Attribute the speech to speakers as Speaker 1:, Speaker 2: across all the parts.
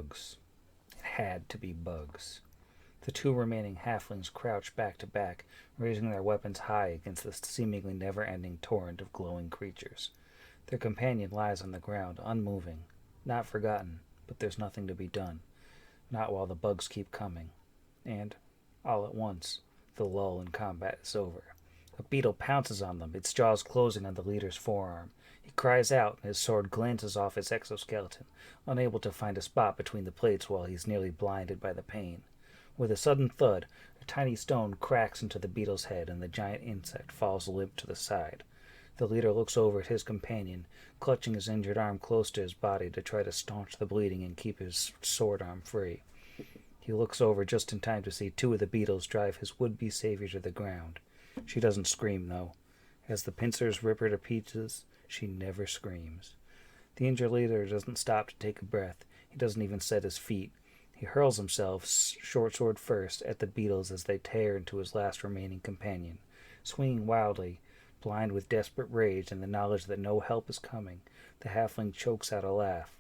Speaker 1: bugs. It had to be bugs. The two remaining halflings crouched back to back, raising their weapons high against the seemingly never-ending torrent of glowing creatures. Their companion lies on the ground, unmoving. Not forgotten, but there's nothing to be done. Not while the bugs keep coming. And, all at once, the lull in combat is over. A beetle pounces on them, its jaws closing on the leader's forearm. He cries out, and his sword glances off his exoskeleton, unable to find a spot between the plates while he's nearly blinded by the pain. With a sudden thud, a tiny stone cracks into the beetle's head, and the giant insect falls limp to the side. The leader looks over at his companion, clutching his injured arm close to his body to try to staunch the bleeding and keep his sword arm free. He looks over just in time to see two of the beetles drive his would-be savior to the ground. She doesn't scream, though. As the pincers rip her to pieces, she never screams. The injured leader doesn't stop to take a breath. He doesn't even set his feet. He hurls himself, short sword first, at the beetles as they tear into his last remaining companion. Swinging wildly, blind with desperate rage and the knowledge that no help is coming, the halfling chokes out a laugh.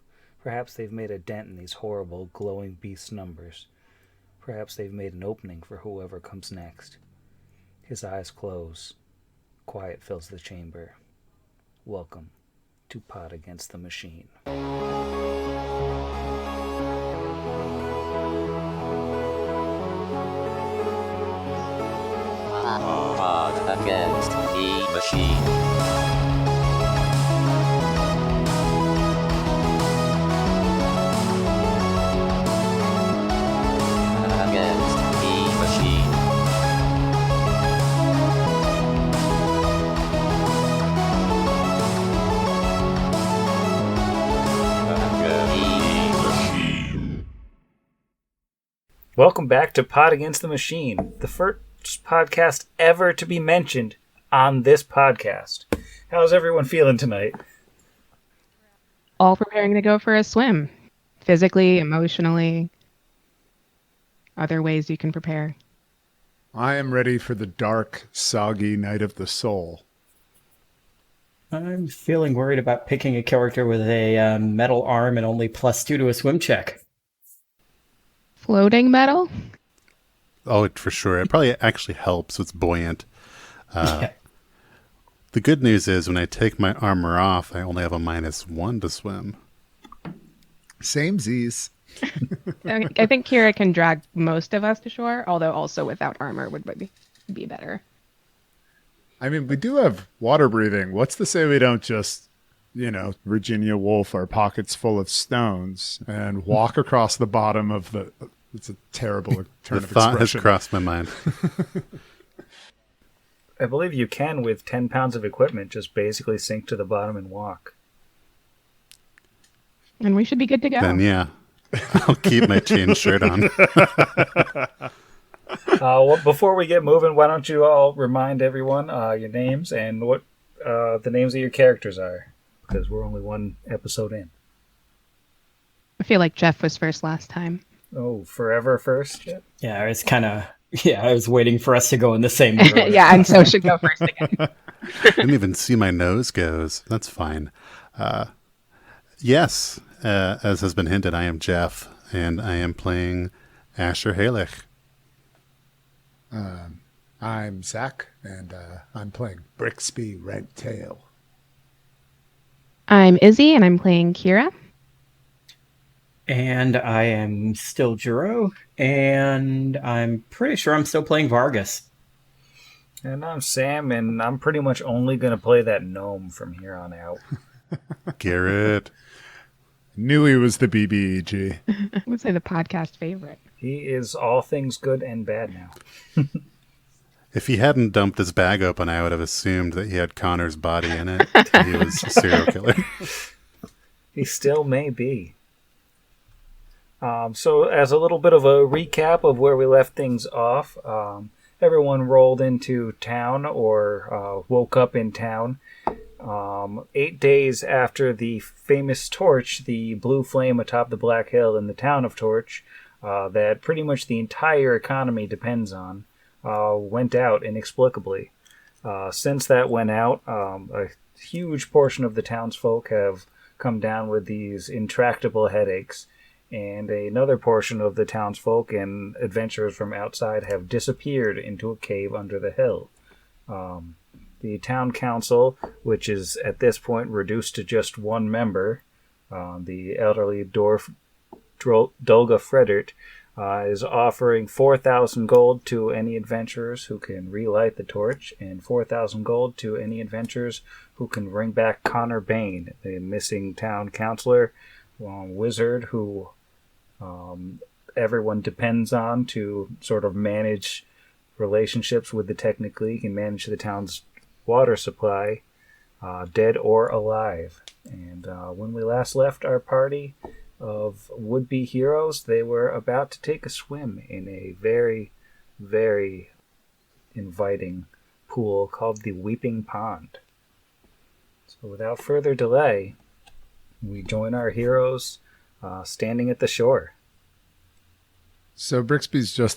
Speaker 1: Perhaps they've made a dent in these horrible, glowing beast numbers. Perhaps they've made an opening for whoever comes next. His eyes close. Quiet fills the chamber. Welcome to Pot Against the Machine.
Speaker 2: Pot Against the Machine.
Speaker 1: Welcome back to Pot Against the Machine, the first podcast ever to be mentioned on this podcast. How's everyone feeling tonight?
Speaker 3: All preparing to go for a swim. Physically, emotionally, other ways you can prepare.
Speaker 4: I am ready for the dark, soggy night of the soul.
Speaker 5: I'm feeling worried about picking a character with a metal arm and only +2 to a swim check.
Speaker 3: Floating metal?
Speaker 6: Oh, for sure. It probably actually helps. It's buoyant.
Speaker 5: Yeah.
Speaker 6: The good news is when I take my armor off, I only have a -1 to swim.
Speaker 4: Same Z's.
Speaker 3: I think Kira can drag most of us to shore, although also without armor would be better.
Speaker 4: I mean, we do have water breathing. What's to say we don't just, Virginia Woolf our pockets full of stones and walk across the bottom of the... It's a terrible turn
Speaker 6: The
Speaker 4: of
Speaker 6: thought has
Speaker 4: expression.
Speaker 6: crossed my mind.
Speaker 1: I believe you can, with 10 pounds of equipment, just basically sink to the bottom and walk.
Speaker 3: And we should be good to go.
Speaker 6: Then, yeah, I'll keep my chain shirt on.
Speaker 1: Before we get moving, why don't you all remind everyone your names and what the names of your characters are, because we're only one episode in.
Speaker 3: I feel like Jeff was first last time.
Speaker 1: Oh, forever first?
Speaker 5: Yeah, it's kind of... Yeah, I was waiting for us to go in the same order.
Speaker 3: Yeah, and so should go first again.
Speaker 6: Didn't even see my nose goes. That's fine. Yes, as has been hinted, I am Jeff, and I am playing Asher Halich.
Speaker 4: I'm Zach, and I'm playing Brixby Redtail.
Speaker 3: I'm Izzy, and I'm playing Kira.
Speaker 5: And I am still Juro, and I'm pretty sure I'm still playing Vargas.
Speaker 1: And I'm Sam, and I'm pretty much only going to play that gnome from here on out.
Speaker 6: Garrett.
Speaker 4: Knew he was the BBEG.
Speaker 3: I would say the podcast favorite.
Speaker 1: He is all things good and bad now.
Speaker 6: If he hadn't dumped his bag open, I would have assumed that he had Connor's body in it. He was a serial killer.
Speaker 1: He still may be. So as a little bit of a recap of where we left things off, everyone rolled into town or woke up in town 8 days after the famous torch, the blue flame atop the Black Hill in the town of Torch, that pretty much the entire economy depends on, went out inexplicably. Since that went out, a huge portion of the townsfolk have come down with these intractable headaches, and another portion of the townsfolk and adventurers from outside have disappeared into a cave under the hill. The town council, which is at this point reduced to just one member, the elderly dwarf Dolga Fredert, is offering 4,000 gold to any adventurers who can relight the torch, and 4,000 gold to any adventurers who can bring back Connor Bain, the missing town councilor, wizard who everyone depends on to sort of manage relationships with the Technic League and manage the town's water supply, dead or alive. And when we last left our party of would-be heroes, they were about to take a swim in a very, very inviting pool called the Weeping Pond. So without further delay, we join our heroes standing at the shore.
Speaker 4: So Brixby's just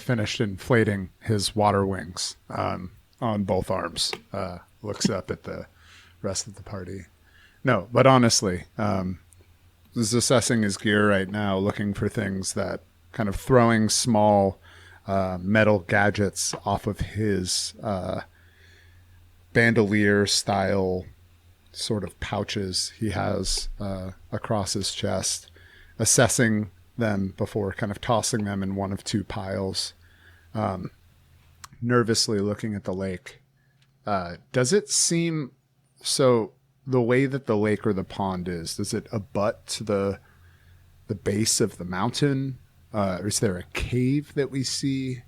Speaker 4: finished inflating his water wings on both arms. Looks up at the rest of the party. No, but honestly, is assessing his gear right now, looking for things that kind of throwing small metal gadgets off of his bandolier style sort of pouches he has across his chest, assessing them before kind of tossing them in one of two piles, nervously looking at the lake. Does it seem so? The way that the lake or the pond is, does it abut to the base of the mountain? Or is there a cave that we see?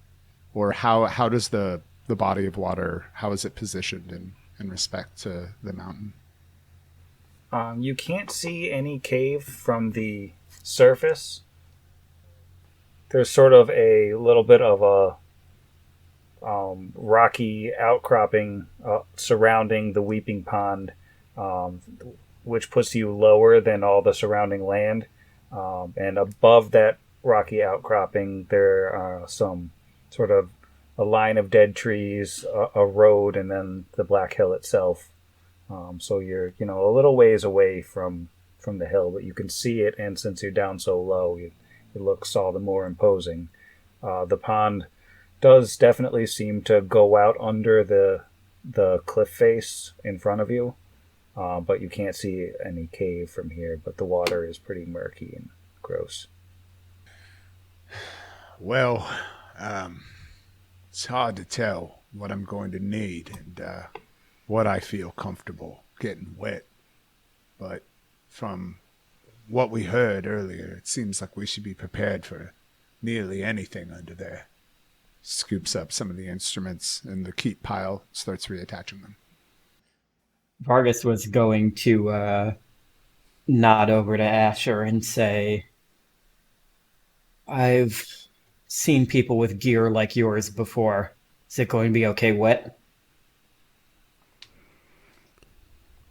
Speaker 4: Or how does the body of water, how is it positioned in respect to the mountain?
Speaker 1: You can't see any cave from the surface. There's sort of a little bit of a rocky outcropping surrounding the Weeping Pond, which puts you lower than all the surrounding land. And above that rocky outcropping, there are some sort of a line of dead trees, a road, and then the Black Hill itself. So you're, a little ways away from the hill, but you can see it, and since you're down so low, it looks all the more imposing. The pond does definitely seem to go out under the cliff face in front of you. But you can't see any cave from here, but the water is pretty murky and gross.
Speaker 4: Well, it's hard to tell what I'm going to need and what I feel comfortable getting wet. But from what we heard earlier, it seems like we should be prepared for nearly anything under there. Scoops up some of the instruments in the keep pile, starts reattaching them.
Speaker 5: Vargas was going to nod over to Asher and say, I've seen people with gear like yours before. Is it going to be okay wet?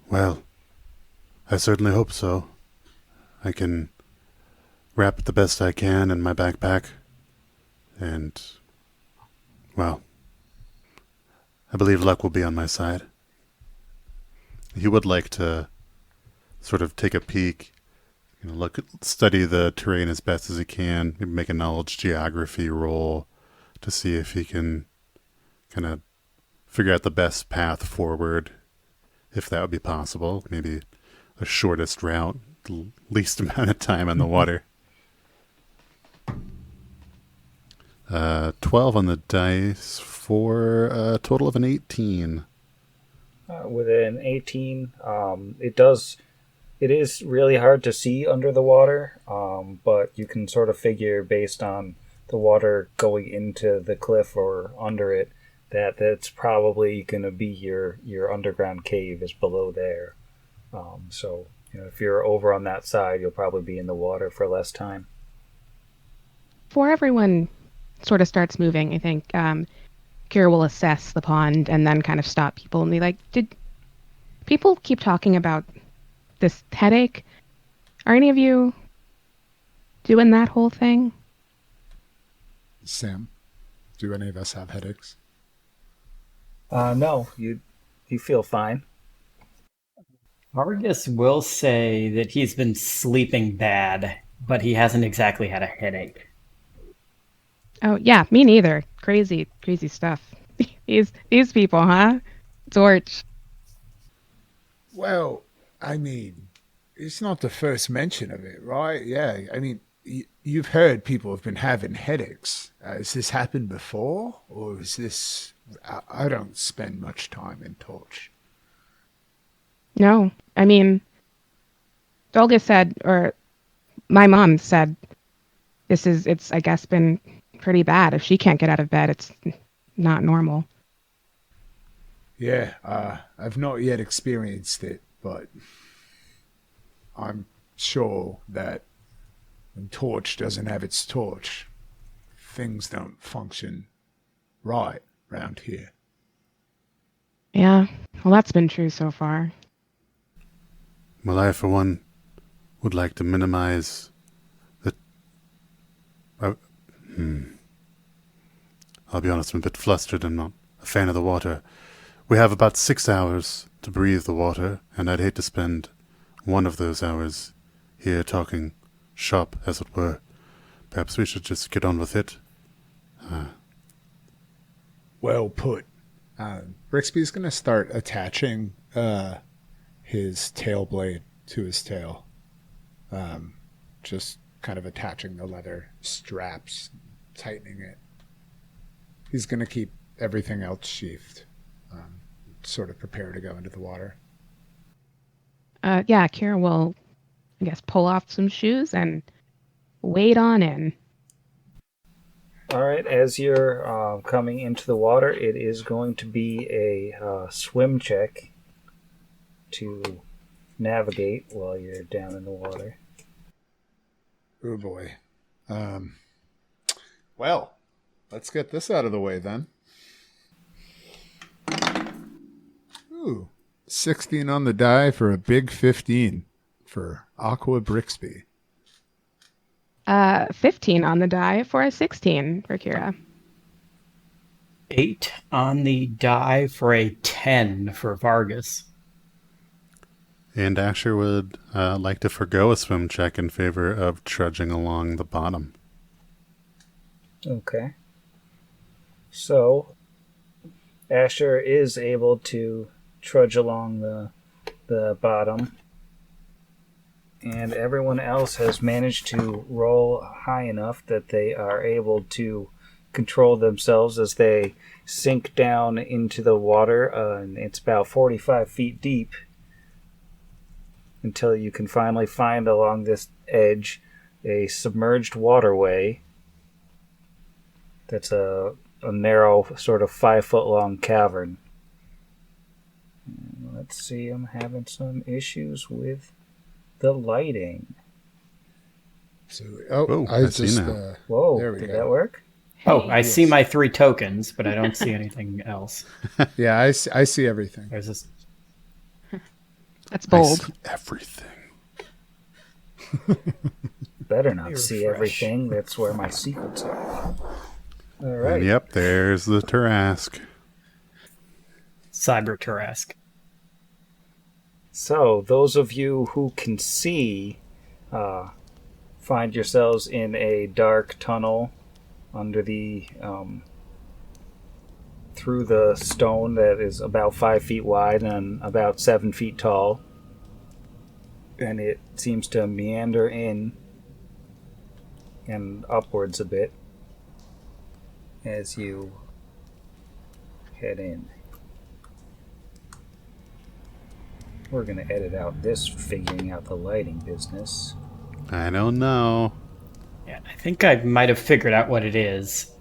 Speaker 6: Well, I certainly hope so. I can wrap it the best I can in my backpack. And, well, I believe luck will be on my side. He would like to sort of take a peek, study the terrain as best as he can, maybe make a knowledge geography roll to see if he can kind of figure out the best path forward, if that would be possible. Maybe the shortest route, the least amount of time on the water. 12 on the dice for a total of an 18.
Speaker 1: With an 18, it is really hard to see under the water, but you can sort of figure based on the water going into the cliff or under it that's probably going to be your underground cave is below there. So if you're over on that side, you'll probably be in the water for less time.
Speaker 3: Before everyone sort of starts moving, I think Kira will assess the pond and then kind of stop people and be like, did people keep talking about this headache? Are any of you doing that whole thing?
Speaker 4: Sam, do any of us have headaches?
Speaker 1: No, you feel fine.
Speaker 5: Vargas will say that he's been sleeping bad but he hasn't exactly had a headache.
Speaker 3: Oh yeah, me neither. Crazy stuff. These people, huh? Torch.
Speaker 4: Well, I mean, it's not the first mention of it, right? Yeah, I mean, you've heard people have been having headaches. Has this happened before? Or is this... I don't spend much time in Torch.
Speaker 3: No, I mean, Olga said, or my mom said, it's I guess been pretty bad. If she can't get out of bed, it's not normal.
Speaker 4: Yeah, I've not yet experienced it, but I'm sure that when Torch doesn't have its torch, things don't function right round here.
Speaker 3: Yeah, well, that's been true so far.
Speaker 6: Well, I, for one, would like to minimize the... I'll be honest, I'm a bit flustered and not a fan of the water. We have about 6 hours to breathe the water, and I'd hate to spend one of those hours here talking shop, as it were. Perhaps we should just get on with it.
Speaker 4: Well put. Brixby's going to start attaching his tail blade to his tail. Just kind of attaching the leather straps, tightening it. He's going to keep everything else sheathed, sort of prepare to go into the water.
Speaker 3: Yeah, Kira will, I guess, pull off some shoes and wade on in.
Speaker 1: All right, as you're coming into the water, it is going to be a swim check to navigate while you're down in the water.
Speaker 4: Oh boy. Well, let's get this out of the way then. Ooh, 16 on the die for a big 15 for Aqua Brixby.
Speaker 3: 15 on the die for a 16 for Kira.
Speaker 5: 8 on the die for a 10 for Vargas.
Speaker 6: And Asher would like to forgo a swim check in favor of trudging along the bottom.
Speaker 1: Okay. So, Asher is able to trudge along the bottom, and everyone else has managed to roll high enough that they are able to control themselves as they sink down into the water, and it's about 45 feet deep until you can finally find along this edge a submerged waterway that's a narrow, sort of 5-foot-long cavern. Let's see, I'm having some issues with the lighting.
Speaker 4: So,
Speaker 6: I see now.
Speaker 1: Whoa,
Speaker 4: there we
Speaker 1: did
Speaker 4: go.
Speaker 1: that work?
Speaker 5: Oh, I see my 3 tokens, but I don't see anything else.
Speaker 4: Yeah, I see everything.
Speaker 5: There's this.
Speaker 3: That's
Speaker 6: I
Speaker 3: bold.
Speaker 6: see everything.
Speaker 1: Better not
Speaker 5: Let me
Speaker 1: see
Speaker 5: refresh.
Speaker 1: everything. That's where my secrets are. All right.
Speaker 6: And yep, there's the Tarask.
Speaker 5: Cyber Tarask.
Speaker 1: So, those of you who can see find yourselves in a dark tunnel under the through the stone that is about 5 feet wide and about 7 feet tall, and it seems to meander in and upwards a bit as you head in. We're going to edit out this figuring out the lighting business.
Speaker 6: I don't know.
Speaker 5: Yeah, I think I might have figured out what it is.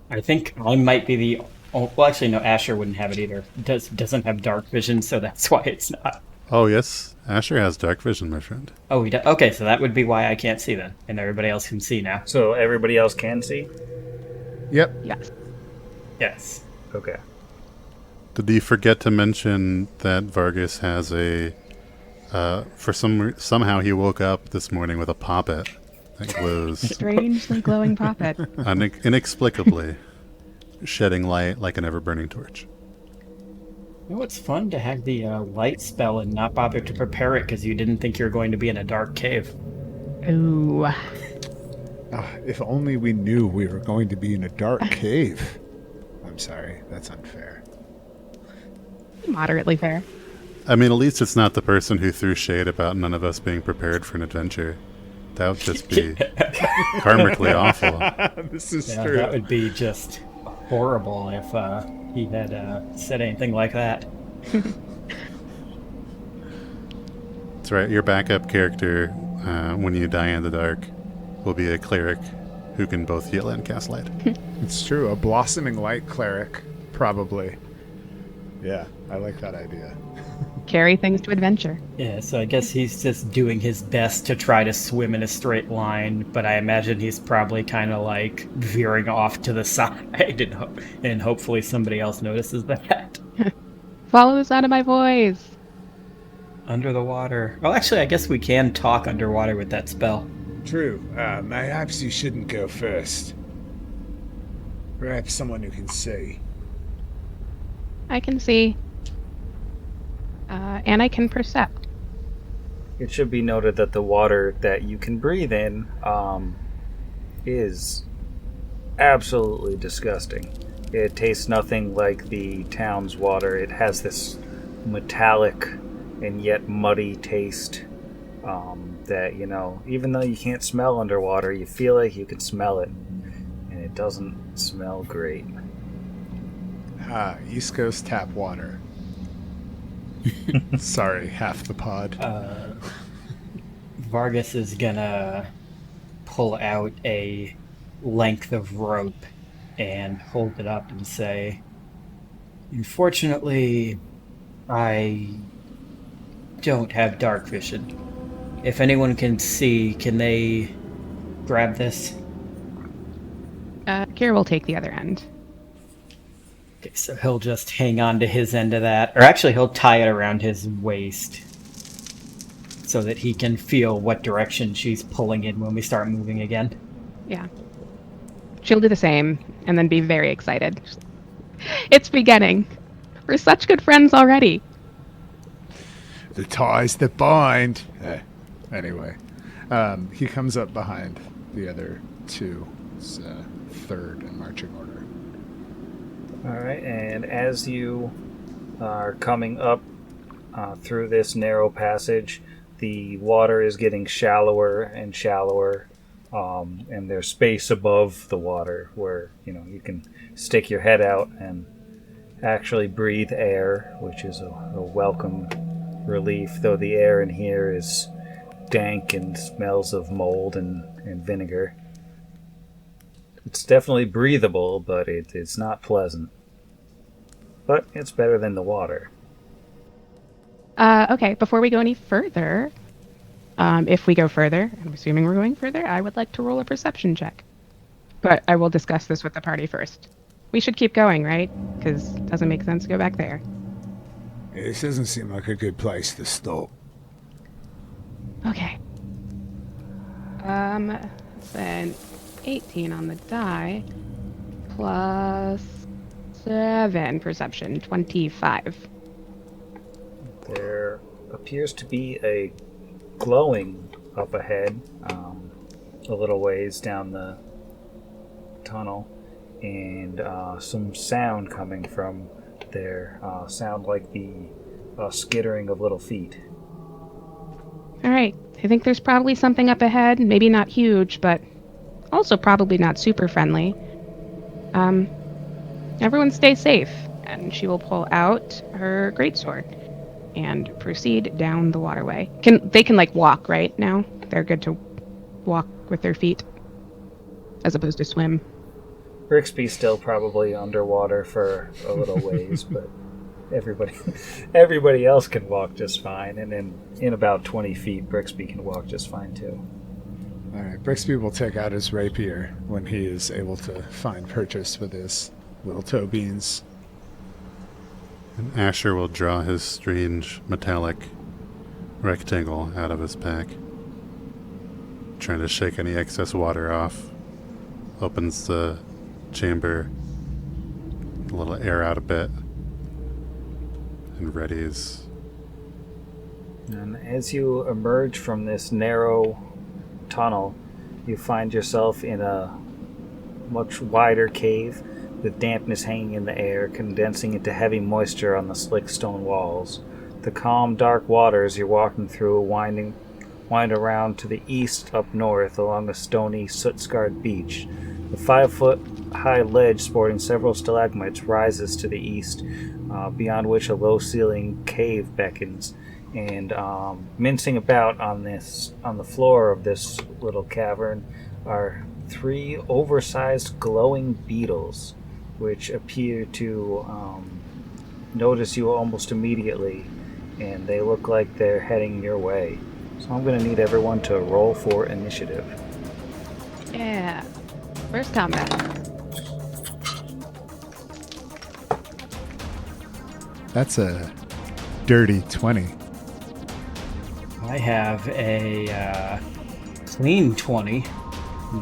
Speaker 5: I think I might be the. Oh, well, actually, no. Asher wouldn't have it either. Doesn't have dark vision, so that's why it's not.
Speaker 6: Oh, yes. Asher has dark vision, my friend.
Speaker 5: Oh, he does. Okay, so that would be why I can't see then, and everybody else can see now.
Speaker 1: So everybody else can see?
Speaker 4: Yep.
Speaker 3: Yes.
Speaker 5: Yes.
Speaker 1: Okay.
Speaker 6: Did he forget to mention that Vargas has a... somehow he woke up this morning with a poppet that glows
Speaker 3: Strangely glowing poppet.
Speaker 6: inexplicably, shedding light like an ever-burning torch.
Speaker 5: You know, it's fun to have the light spell and not bother to prepare it because you didn't think you were going to be in a dark cave.
Speaker 3: Ooh.
Speaker 4: If only we knew we were going to be in a dark cave. I'm sorry, that's unfair.
Speaker 3: Moderately fair.
Speaker 6: I mean, at least it's not the person who threw shade about none of us being prepared for an adventure. That would just be karmically awful.
Speaker 4: This is
Speaker 5: Yeah,
Speaker 4: true.
Speaker 5: that would be just horrible if he had said anything like that.
Speaker 6: That's right. Your backup character, when you die in the dark, will be a cleric who can both heal and cast light.
Speaker 4: It's true. A blossoming light cleric, probably. Yeah, I like that idea.
Speaker 3: Carry things to adventure.
Speaker 5: Yeah, so I guess he's just doing his best to try to swim in a straight line, but I imagine he's probably kind of like veering off to the side, and hopefully somebody else notices that.
Speaker 3: Follow the sound of my voice.
Speaker 5: Under the water. Well, actually, I guess we can talk underwater with that spell.
Speaker 4: True. Perhaps you shouldn't go first. Perhaps someone who can see.
Speaker 3: I can see. And I can percept.
Speaker 1: It should be noted that the water that you can breathe in is absolutely disgusting. It tastes nothing like the town's water. It has this metallic and yet muddy taste that, you know, even though you can't smell underwater, you feel like you can smell it. And it doesn't smell great.
Speaker 4: East Coast tap water. Sorry, half the pod.
Speaker 5: Vargas is gonna pull out a length of rope and hold it up and say, "Unfortunately, I don't have dark vision. If anyone can see, can they grab this?"
Speaker 3: Kira will take the other end.
Speaker 5: Okay, so he'll just hang on to his end of that. Or actually, he'll tie it around his waist so that he can feel what direction she's pulling in when we start moving again.
Speaker 3: Yeah. She'll do the same and then be very excited. It's beginning. We're such good friends already.
Speaker 4: The ties that bind. Anyway, he comes up behind the other two. It's third in marching order.
Speaker 1: Alright, and as you are coming up through this narrow passage, the water is getting shallower and shallower, and there's space above the water where, you know, you can stick your head out and actually breathe air, which is a welcome relief, though the air in here is dank and smells of mold and vinegar. It's definitely breathable, but it's not pleasant. But it's better than the water.
Speaker 3: Okay, before we go any further, if we go further, I'm assuming we're going further, I would like to roll a perception check. But I will discuss this with the party first. We should keep going, right? Because it doesn't make sense to go back there.
Speaker 4: This doesn't seem like a good place to stop.
Speaker 3: Okay. Then 18 on the die, plus 7 perception, 25.
Speaker 1: There appears to be a glowing up ahead, a little ways down the tunnel, and some sound coming from there. Sound like the skittering of little feet.
Speaker 3: All right. I think there's probably something up ahead. Maybe not huge, but also probably not super friendly. Everyone stay safe. And she will pull out her greatsword and proceed down the waterway. They can like walk, right, now? They're good to walk with their feet as opposed to swim.
Speaker 1: Brixby's still probably underwater for a little ways, but everybody else can walk just fine, and in about 20 feet, Brixby can walk just fine too.
Speaker 4: All right, Brixby will take out his rapier when he is able to find purchase with his little toe beans.
Speaker 6: And Asher will draw his strange metallic rectangle out of his pack, trying to shake any excess water off. Opens the chamber, a little air out a bit, and readies.
Speaker 1: And as you emerge from this narrow tunnel, you find yourself in a much wider cave with dampness hanging in the air, condensing into heavy moisture on the slick stone walls. The calm, dark waters you're walking through wind around to the east up north along a stony, soot-scarred beach. The 5-foot-high ledge sporting several stalagmites rises to the east, beyond which a low-ceiling cave beckons. And mincing about on the floor of this little cavern are 3 oversized glowing beetles, which appear to notice you almost immediately, and they look like they're heading your way. So I'm going to need everyone to roll for initiative.
Speaker 3: Yeah. First combat.
Speaker 4: That's a dirty 20.
Speaker 5: I have a clean 20,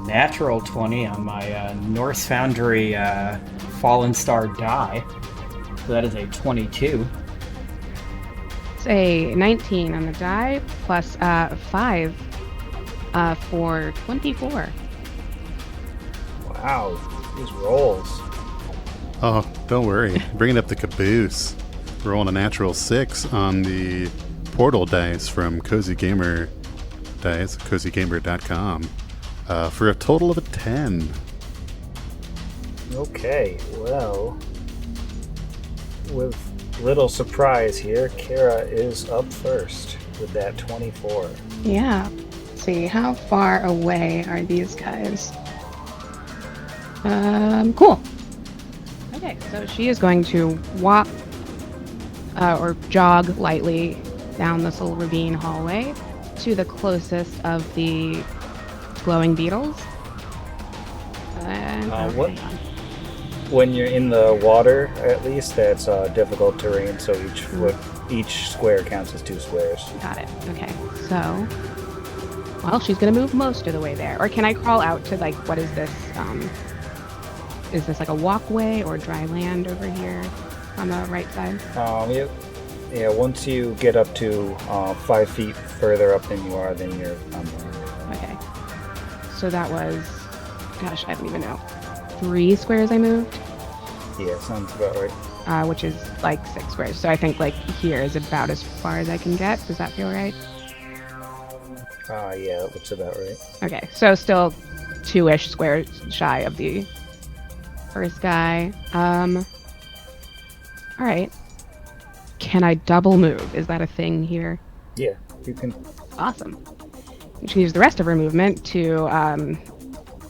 Speaker 5: natural 20 on my Norse Foundry Fallen Star die. So that is a 22.
Speaker 3: It's a 19 on the die, plus 5 for 24.
Speaker 1: Wow, these rolls.
Speaker 6: Oh, don't worry. Bringing up the caboose. Rolling a natural 6 on the portal dice from Cozy Gamer Dice, cozygamer.com, for a total of a 10.
Speaker 1: Okay, well, with little surprise here, Kara is up first with that 24.
Speaker 3: Yeah. Let's see, how far away are these guys? Cool. Okay, so she is going to walk or jog lightly down this little ravine hallway to the closest of the glowing beetles. And
Speaker 1: What? When you're in the water, at least, that's difficult terrain, so each square counts as 2 squares.
Speaker 3: Got it. Okay, so, well, she's gonna move most of the way there. Or can I crawl out to, like, what is this? Is this like a walkway or dry land over here on the right side?
Speaker 1: Yeah, once you get up to 5 feet further up than you are, then you're on there.
Speaker 3: Okay. So that was, gosh, I don't even know. 3 squares I moved,
Speaker 1: Yeah, sounds about right.
Speaker 3: which is like 6 squares. So I think like here is about as far as I can get. Does that feel right?
Speaker 1: Yeah, that looks about right.
Speaker 3: Okay, so still 2-ish squares shy of the first guy. All right. Can I double move? Is that a thing here?
Speaker 1: Yeah, you can.
Speaker 3: Awesome. You can use the rest of her movement to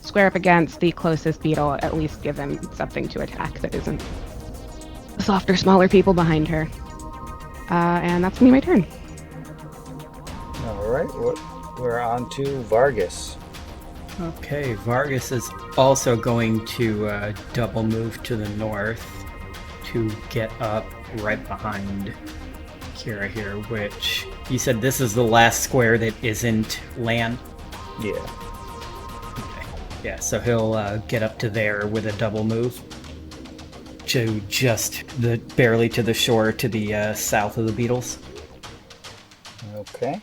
Speaker 3: square up against the closest beetle, at least give him something to attack that isn't the softer, smaller people behind her. And that's gonna be my turn.
Speaker 1: All right, we're on to Vargas.
Speaker 5: Okay, Vargas is also going to double move to the north to get up right behind Kira here, which you said this is the last square that isn't land?
Speaker 1: Yeah.
Speaker 5: Okay. Yeah, so he'll get up to there with a double move to just barely to the shore to the south of the beetles.
Speaker 1: Okay.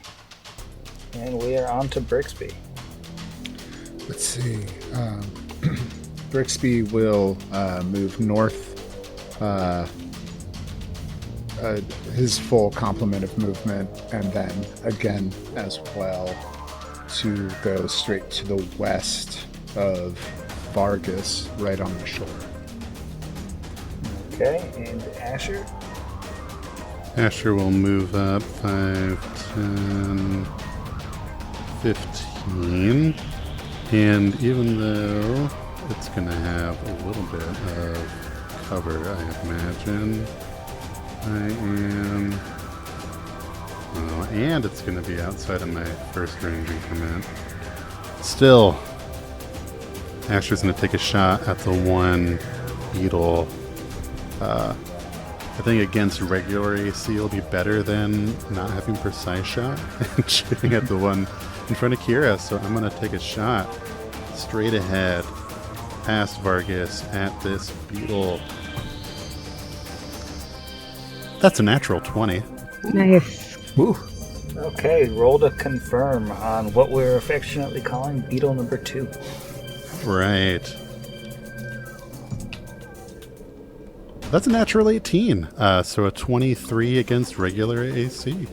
Speaker 1: And we are on to Brixby.
Speaker 4: Let's see. Brixby will move north. His full complement of movement, and then again as well to go straight to the west of Vargas, right on the shore.
Speaker 1: Okay, and Asher?
Speaker 6: Asher will move up 5, 10, 15. And even though it's going to have a little bit of cover, I imagine, and it's going to be outside of my first range increment. Still, Asher's going to take a shot at the one beetle. I think against regular AC will be better than not having precise shot and shooting at the one in front of Kira. So I'm going to take a shot straight ahead past Vargas at this beetle. That's a natural 20.
Speaker 3: Nice.
Speaker 5: Woo.
Speaker 1: Okay, roll to confirm on what we're affectionately calling beetle number 2.
Speaker 6: Right. That's a natural 18. So a 23 against regular AC.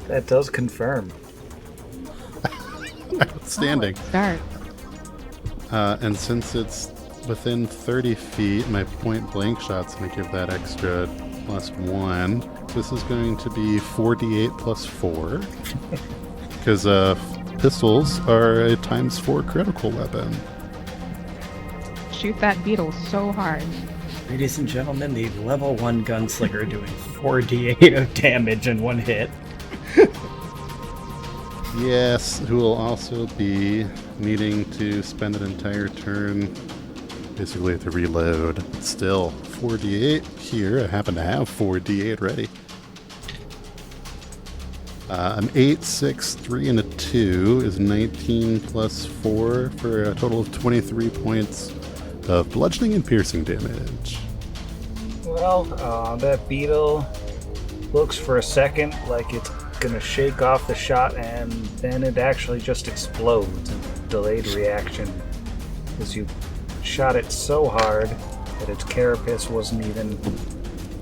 Speaker 1: That does confirm.
Speaker 6: Outstanding.
Speaker 3: Start.
Speaker 6: And since it's within 30 feet, my point blank shot's going to give that extra +1. This is going to be 4d8 plus 4. Because pistols are a ×4 critical weapon.
Speaker 3: Shoot that beetle so hard.
Speaker 5: Ladies and gentlemen, the level 1 gunslinger doing 4d8 of damage in one hit.
Speaker 6: Yes, who will also be needing to spend an entire turn basically to reload. Still, 4d8 here. I happen to have 4d8 ready. An 8, 6, 3, and a 2 is 19 plus 4 for a total of 23 points of bludgeoning and piercing damage.
Speaker 1: Well, that beetle looks for a second like it's gonna shake off the shot, and then it actually just explodes in delayed reaction because you shot it so hard that its carapace wasn't even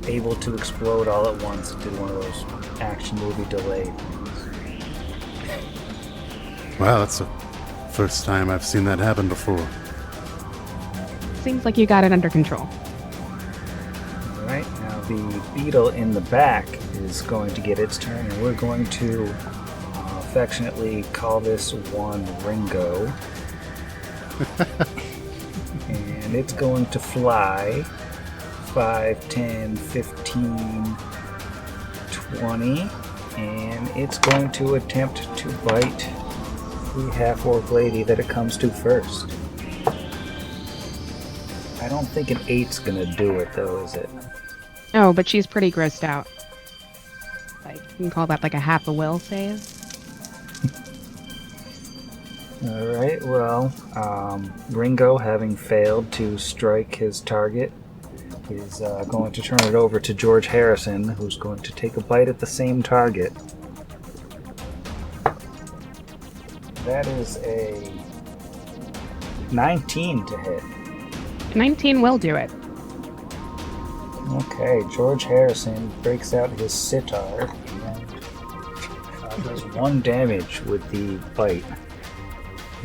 Speaker 1: able to explode all at once. It did one of those action movie delay things.
Speaker 6: Wow, that's the first time I've seen that happen before.
Speaker 3: Seems like you got it under control.
Speaker 1: Alright, now the beetle in the back is going to get its turn, and we're going to affectionately call this one Ringo. And it's going to fly 5, 10, 15, 20, and it's going to attempt to bite the half-orc lady that it comes to first. I don't think an 8's gonna do it, though, is it?
Speaker 3: Oh, but she's pretty grossed out. Like, you can call that like a half a will save.
Speaker 1: Alright, well, Ringo, having failed to strike his target, is going to turn it over to George Harrison, who's going to take a bite at the same target. That is a 19 to hit.
Speaker 3: 19 will do it.
Speaker 1: Okay, George Harrison breaks out his sitar and does 1 damage with the bite.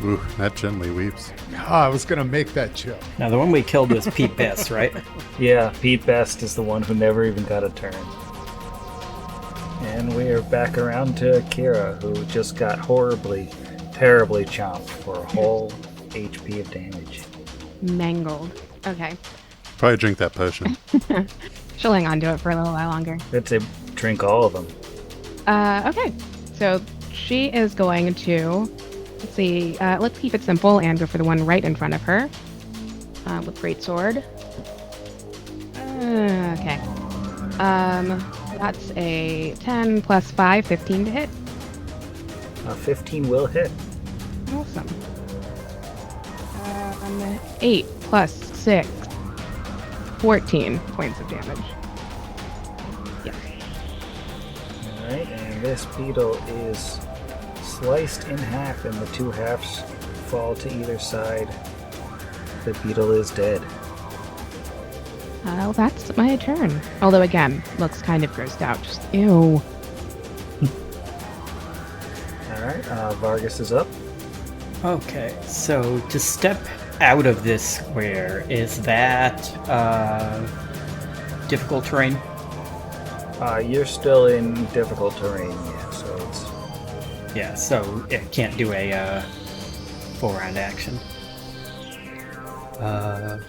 Speaker 6: Ooh, that gently weeps.
Speaker 4: I was going to make that joke.
Speaker 5: Now, the one we killed was Pete Best, right?
Speaker 1: Yeah, Pete Best is the one who never even got a turn. And we are back around to Kira, who just got horribly, terribly chomped for a whole HP of damage.
Speaker 3: Mangled. Okay.
Speaker 6: Probably drink that potion.
Speaker 3: She'll hang on to it for a little while longer.
Speaker 1: I'd say drink all of them.
Speaker 3: Okay. So she is going to, let's see, let's keep it simple and go for the one right in front of her with greatsword. Okay. That's a 10 plus 5, 15 to hit.
Speaker 1: 15 will hit.
Speaker 3: Awesome. 8 plus 6, 14 points of damage. Yeah.
Speaker 1: Alright, and this beetle is sliced in half, and the 2 halves fall to either side. The beetle is dead.
Speaker 3: Well, that's my turn. Although, again, looks kind of grossed out. Just, ew.
Speaker 1: Alright, Vargas is up.
Speaker 5: Okay, so to step out of this square, is that difficult terrain?
Speaker 1: You're still in difficult terrain, yeah, so it's...
Speaker 5: Yeah, so it can't do a full round action.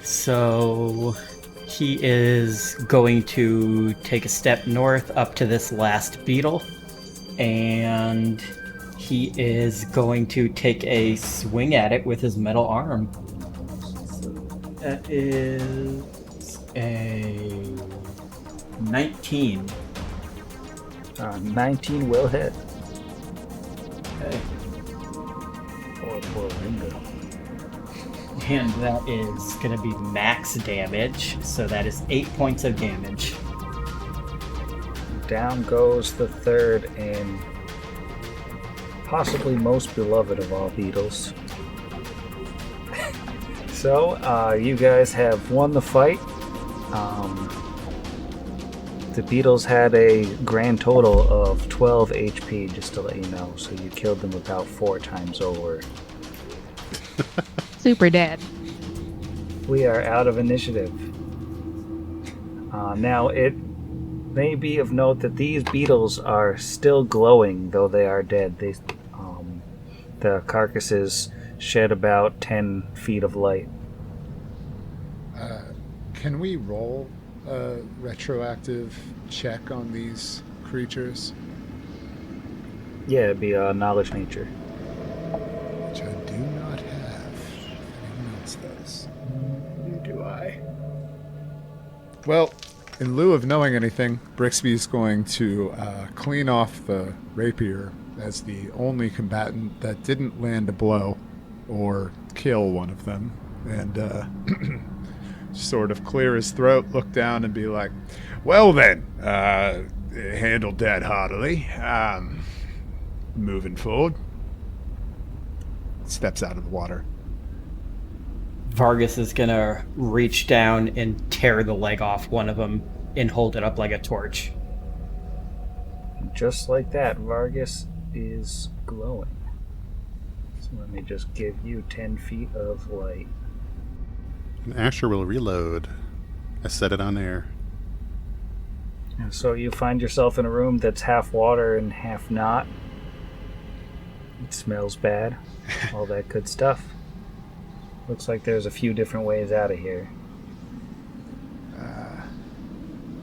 Speaker 5: So he is going to take a step north up to this last beetle, and he is going to take a swing at it with his metal arm. So that is a 19.
Speaker 1: 19 will hit.
Speaker 5: Okay.
Speaker 1: Poor Ringo.
Speaker 5: And that is going to be max damage, so that is 8 points of damage.
Speaker 1: Down goes the third, and possibly most beloved of all beetles. So, you guys have won the fight. The beetles had a grand total of 12 HP, just to let you know, so you killed them about 4 times over.
Speaker 3: Super dead.
Speaker 1: We are out of initiative. Now, it may be of note that these beetles are still glowing, though they are dead. The carcasses shed about 10 feet of light.
Speaker 4: Can we roll a retroactive check on these creatures?
Speaker 1: Yeah, it'd be knowledge nature.
Speaker 4: Which I do not have. Anyone else does? Neither do I. Well, in lieu of knowing anything, Brixby's going to clean off the rapier as the only combatant that didn't land a blow or kill one of them, and sort of clear his throat, look down, and be like, well then, handled that heartily. Moving forward. Steps out of the water.
Speaker 5: Vargas is gonna reach down and tear the leg off one of them and hold it up like a torch.
Speaker 1: Just like that, Vargas is glowing. So let me just give you 10 feet of light.
Speaker 6: And Asher will reload. I set it on air.
Speaker 1: And so you find yourself in a room that's half water and half not. It smells bad. All that good stuff. Looks like there's a few different ways out of here.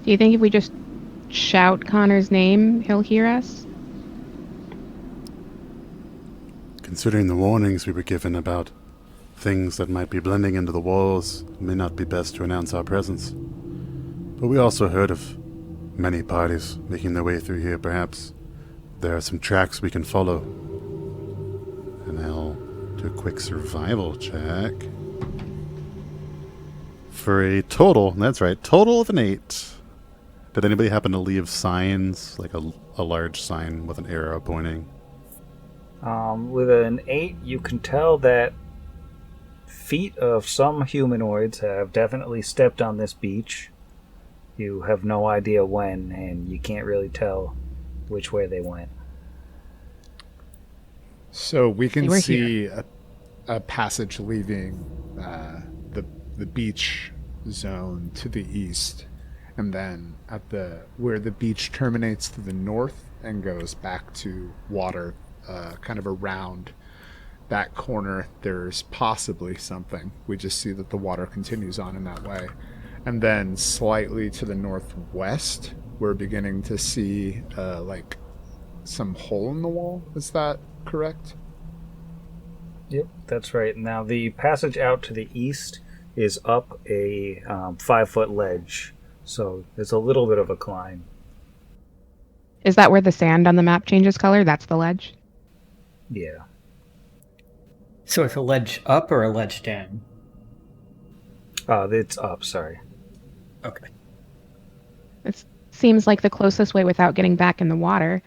Speaker 3: Do you think if we just shout Connor's name, he'll hear us?
Speaker 6: Considering the warnings we were given about things that might be blending into the walls, it may not be best to announce our presence. But we also heard of many parties making their way through here. Perhaps there are some tracks we can follow. And I'll do a quick survival check. For a total, that's right, total of an 8. Did anybody happen to leave signs, like a large sign with an arrow pointing?
Speaker 1: With an 8, you can tell that feet of some humanoids have definitely stepped on this beach. You have no idea when, and you can't really tell which way they went.
Speaker 4: So we can
Speaker 3: We're
Speaker 4: see a passage leaving the beach zone to the east, and then at where the beach terminates to the north and goes back to water, kind of around that corner, there's possibly something. We just see that the water continues on in that way. And then slightly to the northwest, we're beginning to see like some hole in the wall. Is that correct?
Speaker 1: Yep, that's right. Now, the passage out to the east is up a 5-foot ledge, so it's a little bit of a climb.
Speaker 3: Is that where the sand on the map changes color? That's the ledge?
Speaker 1: Yeah.
Speaker 5: So it's a ledge up or a ledge down?
Speaker 1: It's up, sorry.
Speaker 5: Okay.
Speaker 3: It seems like the closest way without getting back in the water.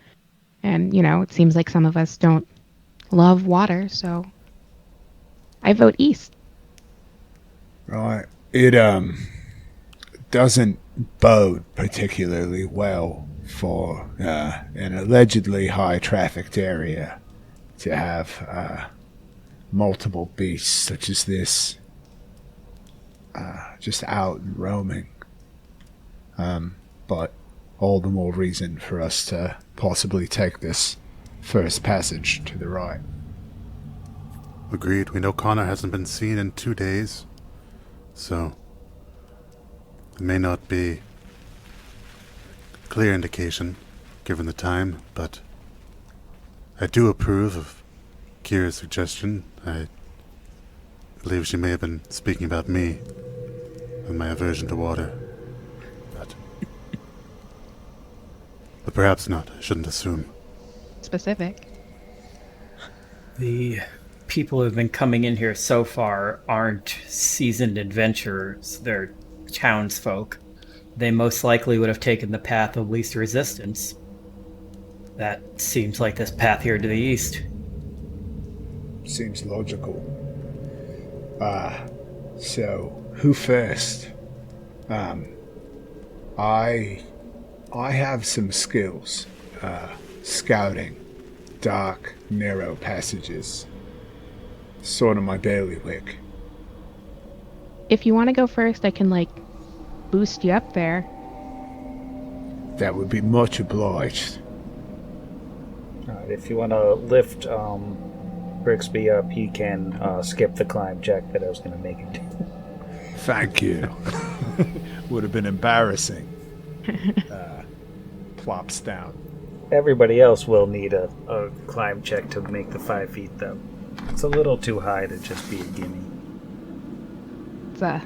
Speaker 3: And, it seems like some of us don't love water, so I vote east.
Speaker 4: Right. It doesn't bode particularly well for an allegedly high-trafficked area to have multiple beasts such as this just out and roaming. But all the more reason for us to possibly take this first passage to the right.
Speaker 6: Agreed. We know Connor hasn't been seen in 2 days, so it may not be a clear indication given the time, but I do approve of Kira's suggestion. I believe she may have been speaking about me and my aversion to water. But perhaps not. I shouldn't assume.
Speaker 3: Specific.
Speaker 5: The people who've been coming in here so far aren't seasoned adventurers. They're townsfolk. They most likely would have taken the path of least resistance. That seems like this path here to the east.
Speaker 4: Seems logical. So who first? I have some skills. Scouting, dark, narrow passages. Sort of my bailiwick.
Speaker 3: If you want to go first, I can, like, boost you up there.
Speaker 4: That would be much obliged.
Speaker 1: Alright, if you want to lift Brixby up, he can skip the climb check that I was going to make him do.
Speaker 4: Thank you. Would have been embarrassing. Plops down.
Speaker 1: Everybody else will need a climb check to make the 5 feet, though. It's a little too high to just be a gimme.
Speaker 3: It's a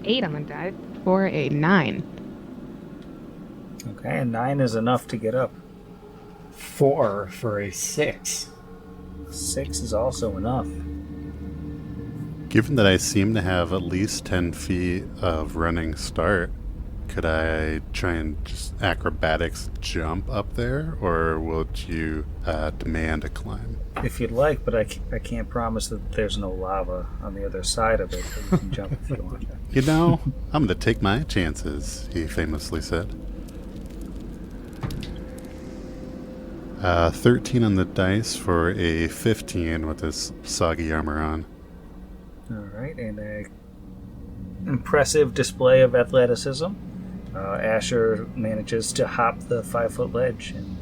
Speaker 3: 8 on the die for a 9.
Speaker 1: Okay, and 9 is enough to get up.
Speaker 5: 4 for a 6.
Speaker 1: 6 is also enough.
Speaker 6: Given that I seem to have at least 10 feet of running start, could I try and just acrobatics jump up there, or would you demand a climb?
Speaker 1: If you'd like, but I can't promise that there's no lava on the other side of it, but you can jump if you want.
Speaker 6: You know, I'm going to take my chances, he famously said. 13 on the dice for a 15 with this soggy armor on.
Speaker 1: Alright, and a impressive display of athleticism. Asher manages to hop the 5-foot ledge and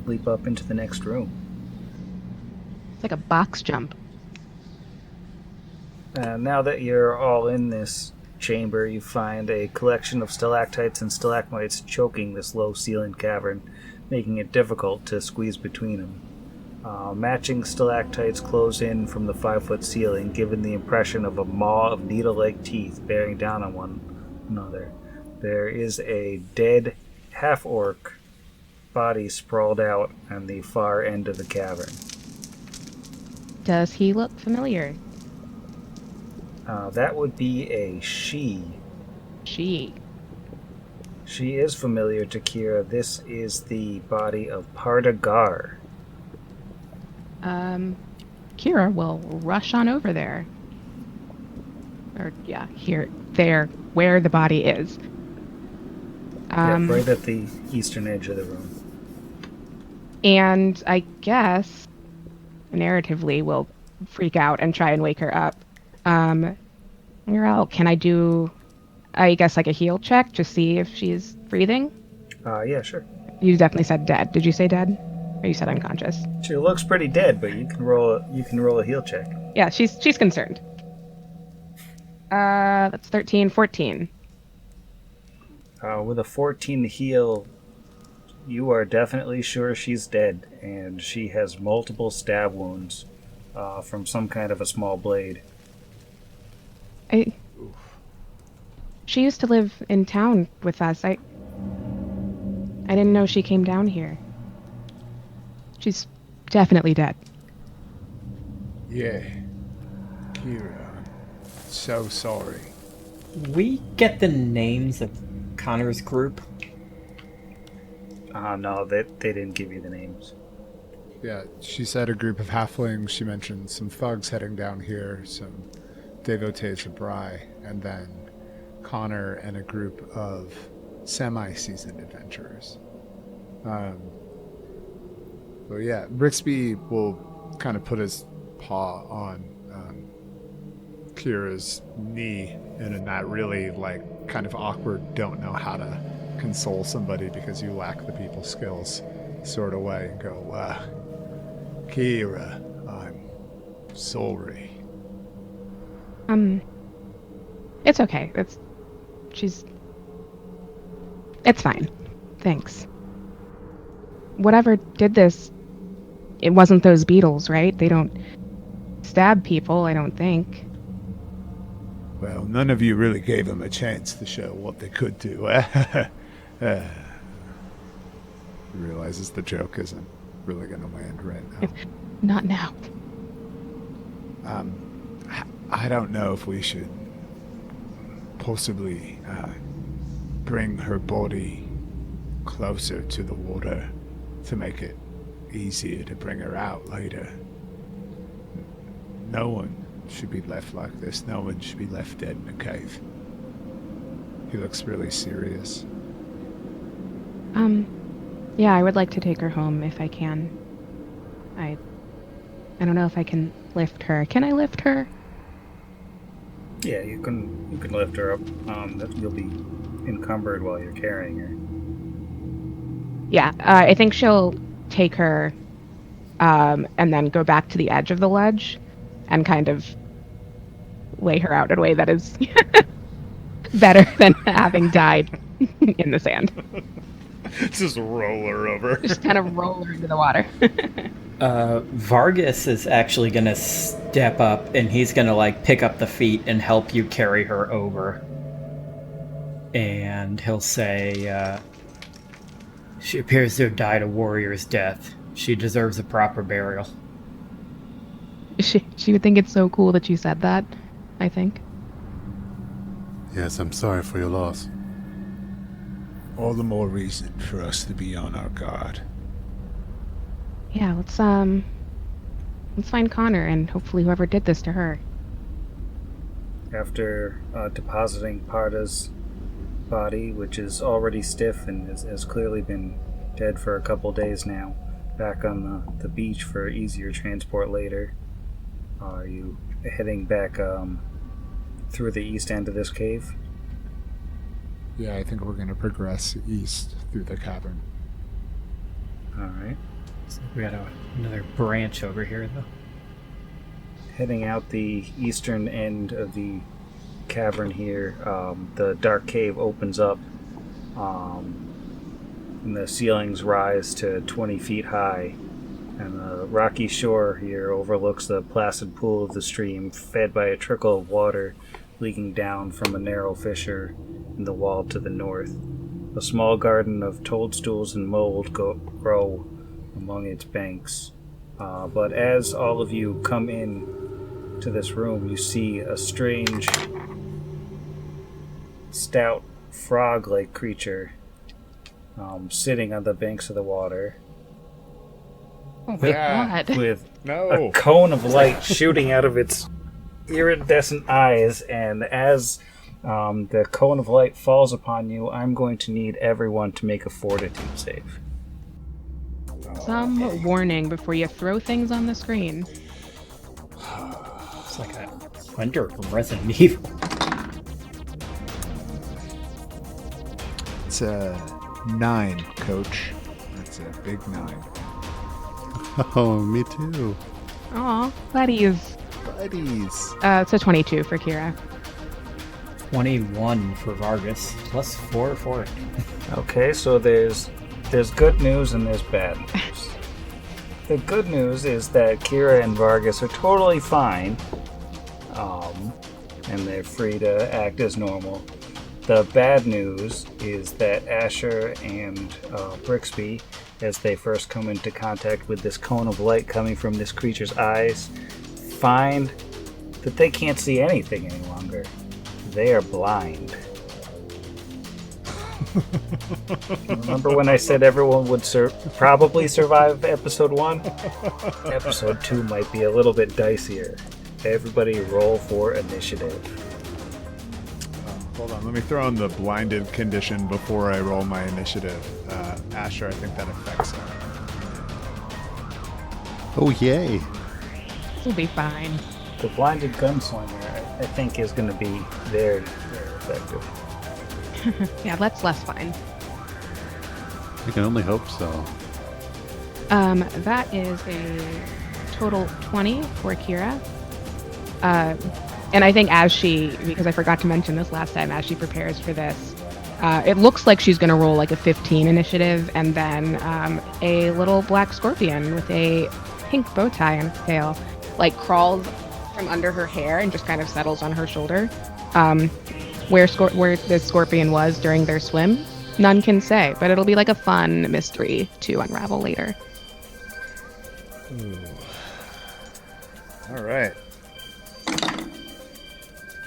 Speaker 1: leap up into the next room.
Speaker 3: It's like a box jump.
Speaker 1: Now that you're all in this chamber, you find a collection of stalactites and stalagmites choking this low-ceilinged cavern, making it difficult to squeeze between them. Matching stalactites close in from the 5-foot ceiling, giving the impression of a maw of needle-like teeth bearing down on one another. There is a dead half-orc body sprawled out on the far end of the cavern.
Speaker 3: Does he look familiar?
Speaker 1: That would be a she.
Speaker 3: She.
Speaker 1: She is familiar to Kira. This is the body of Pardagar.
Speaker 3: Kira will rush on over there. Or, yeah, there, where the body is.
Speaker 1: Right at the eastern edge of the room.
Speaker 3: And I guess, narratively, we'll freak out and try and wake her up. Mirel, can I do, I guess, like a heal check to see if she's breathing?
Speaker 1: Yeah, sure.
Speaker 3: You definitely said dead. Did you say dead? Or you said unconscious?
Speaker 1: She looks pretty dead, but you can roll a heal check.
Speaker 3: Yeah, she's concerned. That's 13, 14.
Speaker 1: With a 14 heal, you are definitely sure she's dead, and she has multiple stab wounds from some kind of a small blade.
Speaker 3: She used to live in town with us. I didn't know she came down here. She's definitely dead.
Speaker 4: Yeah. Kira. So sorry.
Speaker 5: We get the names of Connor's group.
Speaker 1: No, they didn't give you the names.
Speaker 4: Yeah, she said a group of halflings. She mentioned some thugs heading down here, some devotees of Bry, and then Connor and a group of semi-seasoned adventurers. But yeah, Brixby will kind of put his paw on Kira's knee in that really, like, kind of awkward, don't know how to console somebody because you lack the people skills sort of way, and go, Kira, I'm sorry.
Speaker 3: It's okay. It's fine. Thanks. Whatever did this, it wasn't those beetles, right? They don't stab people, I don't think.
Speaker 4: Well, none of you really gave them a chance to show what they could do. He realizes the joke isn't really going to land right now.
Speaker 3: Not now.
Speaker 4: I don't know if we should possibly bring her body closer to the water to make it easier to bring her out later. No one should be left like this. No one should be left dead in a cave. He looks really serious.
Speaker 3: Yeah, I would like to take her home if I can. I don't know if I can lift her. Can I lift her?
Speaker 1: Yeah, you can lift her up. You'll be encumbered while you're carrying her.
Speaker 3: Yeah, I think she'll take her and then go back to the edge of the ledge and kind of lay her out in a way that is better than having died in the sand.
Speaker 4: Just roll her over.
Speaker 3: Just kind of roll her into the water.
Speaker 5: Vargas is actually gonna step up and he's gonna like pick up the feet and help you carry her over. And he'll say, she appears to have died a warrior's death. She deserves a proper burial.
Speaker 3: She would think it's so cool that you said that, I think.
Speaker 6: Yes, I'm sorry for your loss.
Speaker 4: All the more reason for us to be on our guard.
Speaker 3: Yeah, let's find Connor and hopefully whoever did this to her.
Speaker 1: After depositing Parda's body, which is already stiff and has clearly been dead for a couple days now, back on the beach for easier transport later, are you heading back through the east end of this cave?
Speaker 4: Yeah, I think we're going to progress east through the cavern.
Speaker 1: Alright.
Speaker 5: So we got another branch over here, though.
Speaker 1: Heading out the eastern end of the cavern here, the dark cave opens up, and the ceilings rise to 20 feet high, and the rocky shore here overlooks the placid pool of the stream, fed by a trickle of water leaking down from a narrow fissure in the wall to the north. A small garden of toadstools and mold grow among its banks. But as all of you come in to this room, you see a strange, stout, frog-like creature sitting on the banks of the water.
Speaker 3: Oh my god.
Speaker 1: With a cone of light shooting out of its iridescent eyes, and as the cone of light falls upon you, I'm going to need everyone to make a fortitude save.
Speaker 3: Some warning before you throw things on the screen.
Speaker 5: It's like a hunter from Resident Evil.
Speaker 4: It's a 9, Coach. That's a big 9.
Speaker 6: Oh, me too.
Speaker 3: Aw, buddies.
Speaker 4: Buddies.
Speaker 3: It's a 22 for Kira.
Speaker 5: 21 for Vargas, plus 4 for it.
Speaker 1: Okay, so there's good news and there's bad news. The good news is that Kira and Vargas are totally fine, and they're free to act as normal. The bad news is that Asher and Brixby, as they first come into contact with this cone of light coming from this creature's eyes, find that they can't see anything any longer. They are blind. Remember when I said everyone would probably survive episode 1? Episode 2 might be a little bit dicier. Everybody roll for initiative.
Speaker 4: Hold on, let me throw in the blinded condition before I roll my initiative. Asher, I think that affects him.
Speaker 6: Oh, yay.
Speaker 3: This will be fine.
Speaker 1: The blinded gunslinger, I think, is going to be very, very effective.
Speaker 3: Yeah, that's less fine.
Speaker 6: I can only hope so.
Speaker 3: That is a total 20 for Kira. And I think as she, because I forgot to mention this last time, as she prepares for this, it looks like she's going to roll like a 15 initiative, and then a little black scorpion with a pink bow tie on its tail, like crawls from under her hair and just kind of settles on her shoulder. Where this scorpion was during their swim, none can say, but it'll be like a fun mystery to unravel later.
Speaker 4: Ooh. All right.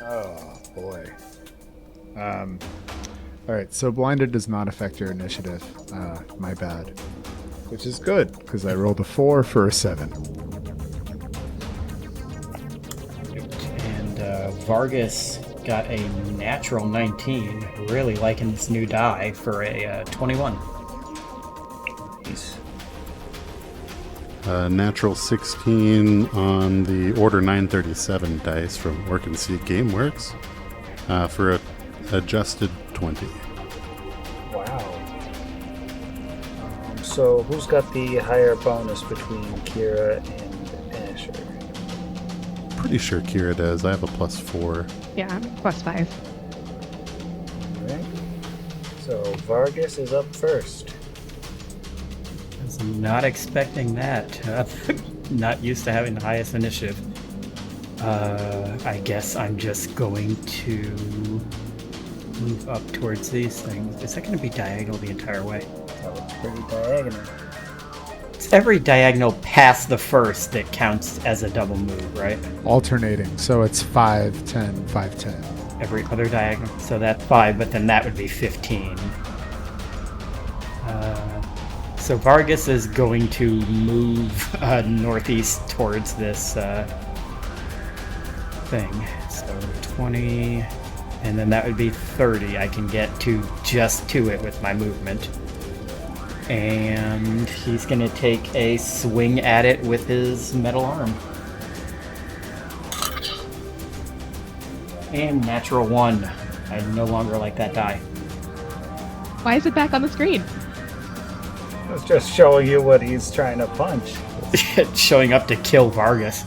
Speaker 4: Oh boy. All right. So blinded does not affect your initiative. My bad. which is good because I rolled a 4 for a 7.
Speaker 5: And Vargas got a natural 19, really liking this new die for a 21.
Speaker 1: Nice.
Speaker 6: Natural 16 on the Order 937 dice from Orc and Seed Gameworks for a adjusted 20.
Speaker 1: Wow. So who's got the higher bonus between Kira and Asher?
Speaker 6: Pretty sure Kira does. I have a +4.
Speaker 3: Yeah, +5.
Speaker 1: Alright. So Vargas is up first.
Speaker 5: I was not expecting that. Not used to having the highest initiative. I guess I'm just going to move up towards these things. Is that going to be diagonal the entire way?
Speaker 1: That looks pretty diagonal.
Speaker 5: It's every diagonal past the first that counts as a double move, right?
Speaker 4: Alternating, so it's 5, 10, 5, 10.
Speaker 5: Every other diagonal. So that's 5, but then that would be 15. So Vargas is going to move northeast towards this thing. So 20, and then that would be 30. I can get to just to it with my movement. And he's going to take a swing at it with his metal arm. And natural 1. I no longer like that die.
Speaker 3: Why is it back on the screen?
Speaker 1: I was just showing you what he's trying to punch.
Speaker 5: It's showing up to kill Vargas.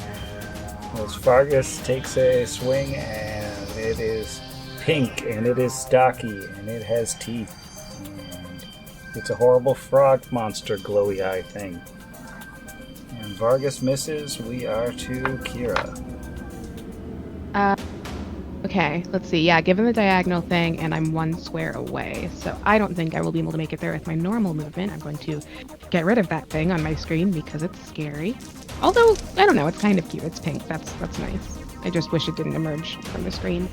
Speaker 1: As Vargas takes a swing, and it is pink, and it is stocky, and it has teeth. And it's a horrible frog monster glowy eye thing. And Vargas misses. We are to Kira.
Speaker 3: Okay, let's see. Yeah, given the diagonal thing, and I'm 1 square away, so I don't think I will be able to make it there with my normal movement. I'm going to get rid of that thing on my screen because it's scary. Although, I don't know, it's kind of cute. It's pink. That's nice. I just wish it didn't emerge from the screen.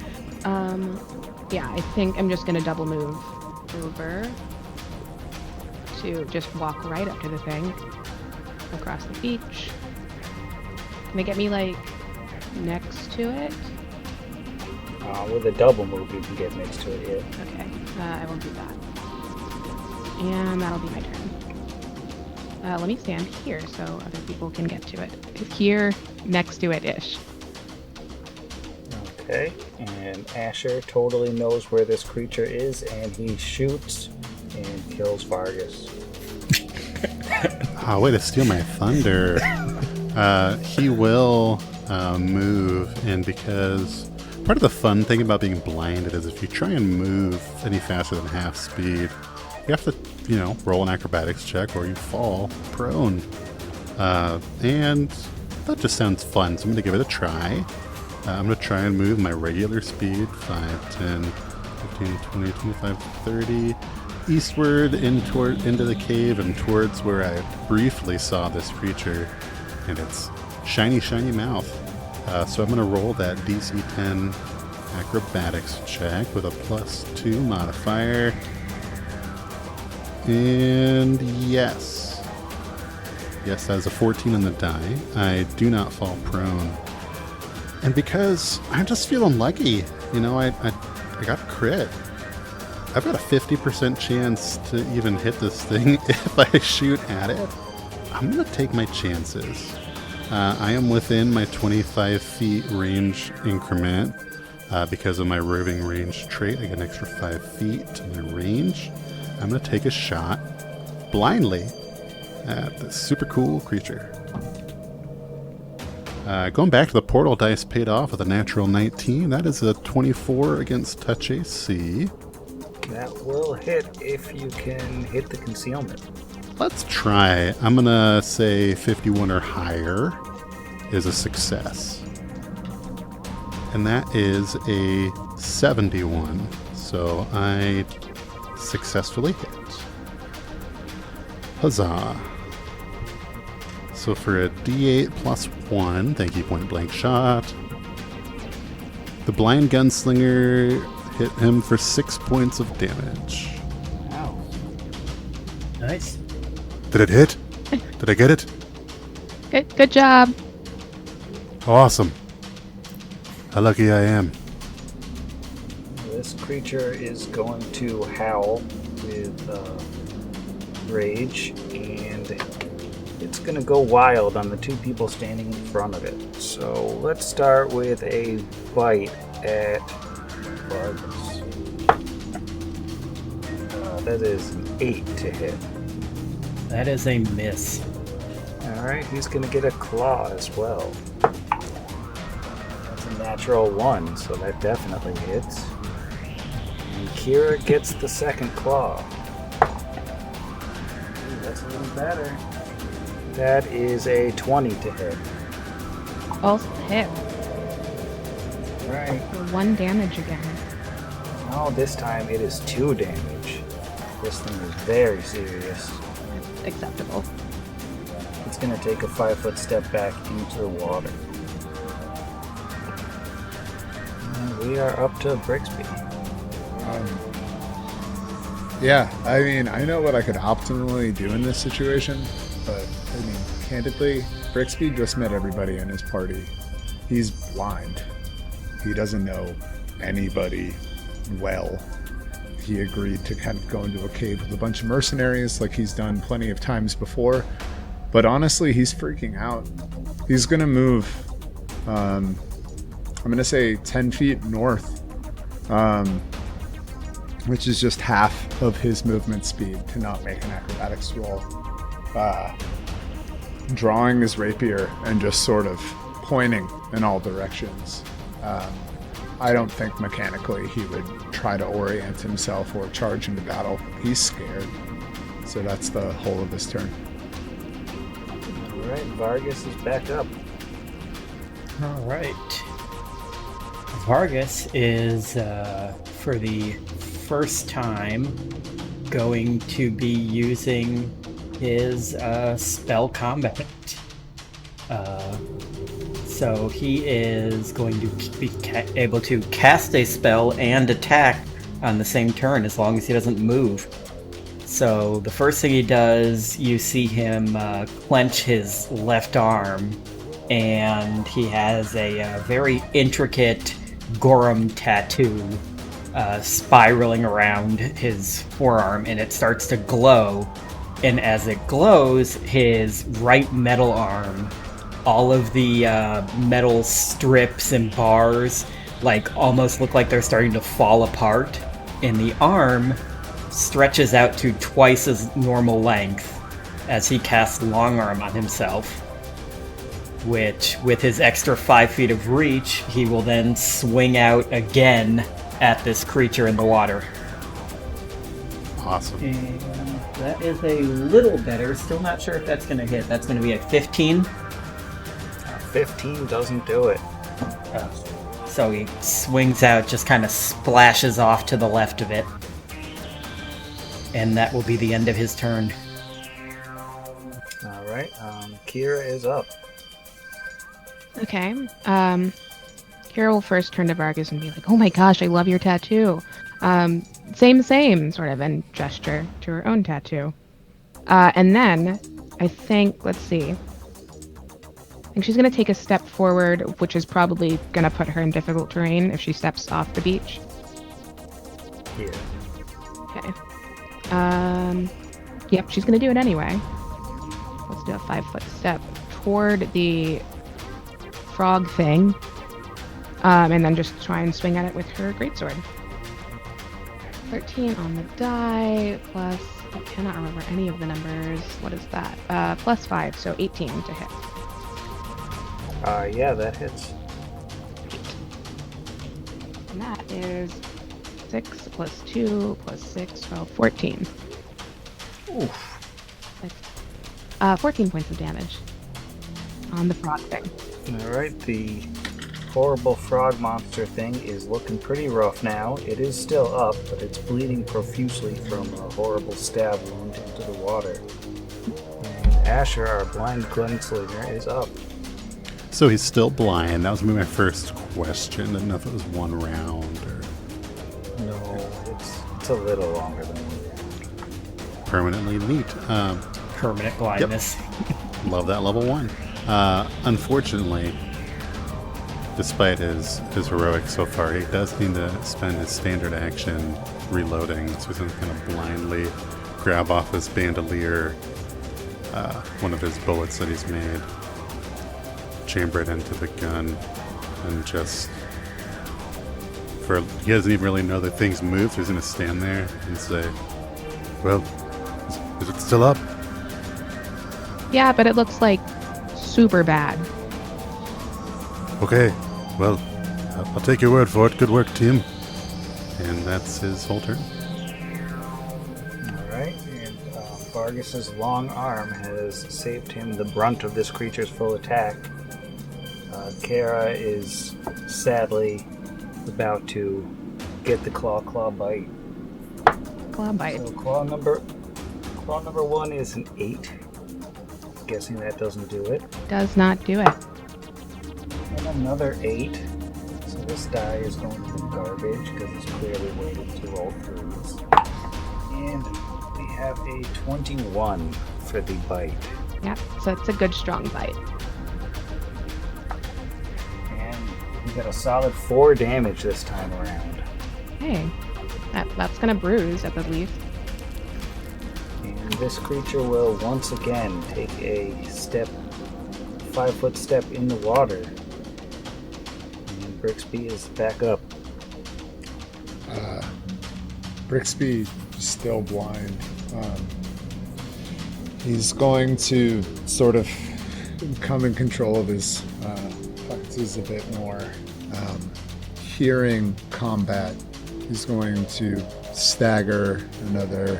Speaker 3: Yeah, I think I'm just going to double move over to just walk right up to the thing across the beach. Can they get me, like, next to it?
Speaker 1: With a double move, you can get next to it, yeah.
Speaker 3: Okay, I will do that. And that'll be my turn. Let me stand here so other people can get to it. Here, next to it-ish.
Speaker 1: Okay, and Asher totally knows where this creature is, and he shoots and kills Vargas.
Speaker 6: Way to steal my thunder. He will move, and because part of the fun thing about being blinded is if you try and move any faster than half speed, you have to, roll an acrobatics check or you fall prone. And that just sounds fun, so I'm going to give it a try. I'm going to try and move my regular speed, 5, 10, 15, 20, 25, 30, eastward into the cave and towards where I briefly saw this creature and its shiny, shiny mouth. So I'm going to roll that DC 10 acrobatics check with a +2 modifier. And yes, that is a 14 on the die. I do not fall prone. And because I'm just feeling lucky, I got a crit. I've got a 50% chance to even hit this thing if I shoot at it. I'm going to take my chances. I am within my 25 feet range increment because of my roving range trait. I get an extra 5 feet to my range. I'm going to take a shot blindly at this super cool creature. Going back to the portal dice paid off with a natural 19. That is a 24 against touch AC.
Speaker 1: That will hit if you can hit the concealment.
Speaker 6: Let's try. I'm going to say 51 or higher is a success. And that is a 71. So I successfully hit. Huzzah. So for a D8 +1, thank you, point blank shot. The blind gunslinger hit him for 6 points of damage.
Speaker 5: Wow. Nice.
Speaker 6: Did it hit? Did I get it?
Speaker 3: Good job.
Speaker 6: Awesome. How lucky I am.
Speaker 1: This creature is going to howl with rage, and it's going to go wild on the two people standing in front of it. So let's start with a bite at Vargas. That is an 8 to hit.
Speaker 5: That is a miss.
Speaker 1: Alright, he's going to get a claw as well. That's a natural 1, so that definitely hits. And Kira gets the second claw. Ooh, that's a little better. That is a 20 to hit.
Speaker 3: Also hit.
Speaker 1: Right.
Speaker 3: For 1 damage again.
Speaker 1: Oh, this time it is 2 damage. This thing is very serious.
Speaker 3: Acceptable.
Speaker 1: It's going to take a 5-foot step back into the water. And we are up to Brixby.
Speaker 4: Yeah, I mean, I know what I could optimally do in this situation, but I mean, candidly, Brixby just met everybody in his party. He's blind. He doesn't know anybody well. He agreed to kind of go into a cave with a bunch of mercenaries like he's done plenty of times before. But honestly, he's freaking out. He's going to move, I'm going to say 10 feet north, which is just half of his movement speed to not make an acrobatics roll. Drawing his rapier and just sort of pointing in all directions. I don't think mechanically he would try to orient himself or charge into battle. He's scared. So that's the whole of his turn.
Speaker 1: Alright, Vargas is back up.
Speaker 5: All right. Vargas is, for the first time, going to be using his spell combat. So he is going to be able to cast a spell and attack on the same turn as long as he doesn't move. So the first thing he does, you see him clench his left arm, and he has a very intricate Gorum tattoo spiraling around his forearm, and it starts to glow. And as it glows, his right metal arm, all of the metal strips and bars almost look like they're starting to fall apart, and the arm stretches out to twice as normal length as he casts long arm on himself, which with his extra 5 feet of reach he will then swing out again at this creature in the water.
Speaker 6: Awesome.
Speaker 5: And that is a little better. Still not sure if that's going to hit. That's going to be a 15.
Speaker 1: 15 doesn't do it.
Speaker 5: So he swings out, just kind of splashes off to the left of it. And that will be the end of his turn.
Speaker 1: Alright, Kira is up.
Speaker 3: Okay. Kira will first turn to Vargas and be like, "Oh my gosh, I love your tattoo." Same, sort of, and gesture to her own tattoo. And then, I think, let's see. I think she's going to take a step forward, which is probably going to put her in difficult terrain if she steps off the beach.
Speaker 1: Yeah.
Speaker 3: Okay. Yep, she's going to do it anyway. Let's do a 5-foot step toward the frog thing. And then just try and swing at it with her greatsword. 13 on the die, plus, I cannot remember any of the numbers. What is that? Plus 5, so 18 to hit.
Speaker 1: Yeah, that hits.
Speaker 3: And that is 6 plus 2 plus 6, 12, 14.
Speaker 1: Oof.
Speaker 3: 14 points of damage on the frog thing.
Speaker 1: Alright, the horrible frog monster thing is looking pretty rough now. It is still up, but it's bleeding profusely from a horrible stab wound into the water. And Asher, our blind gunslinger, is up.
Speaker 6: So he's still blind. That was gonna be my first question. Didn't know if it was one round or
Speaker 1: No, it's a little longer than one.
Speaker 6: permanently. Neat.
Speaker 5: permanent blindness.
Speaker 6: Love that level 1. Unfortunately, despite his heroics so far, he does need to spend his standard action reloading, so he's going to kind of blindly grab off his bandolier, one of his bullets that he's made, chamber it into the gun, and just... he doesn't even really know that things move, so he's going to stand there and say, well, is it still up?
Speaker 3: Yeah, but it looks like super bad.
Speaker 6: Okay, well, I'll take your word for it. Good work, team. And that's his whole turn.
Speaker 1: Alright, and Vargas's long arm has saved him the brunt of this creature's full attack. Kara is sadly about to get the claw bite.
Speaker 3: Claw bite.
Speaker 1: So claw number 1 is an 8. Guessing that doesn't do it.
Speaker 3: Does not do it.
Speaker 1: And another 8. So this die is going to be garbage because it's clearly weighted to roll 3s. And we have a 21 for the bite.
Speaker 3: Yep, so it's a good strong bite.
Speaker 1: And we got a solid 4 damage this time around.
Speaker 3: Hey, that's gonna bruise at the least.
Speaker 1: And this creature will once again take a 5-foot step in the water. And Brixby is back up.
Speaker 4: Brixby is still blind. He's going to sort of come in control of his faculties a bit more. Hearing combat, he's going to stagger another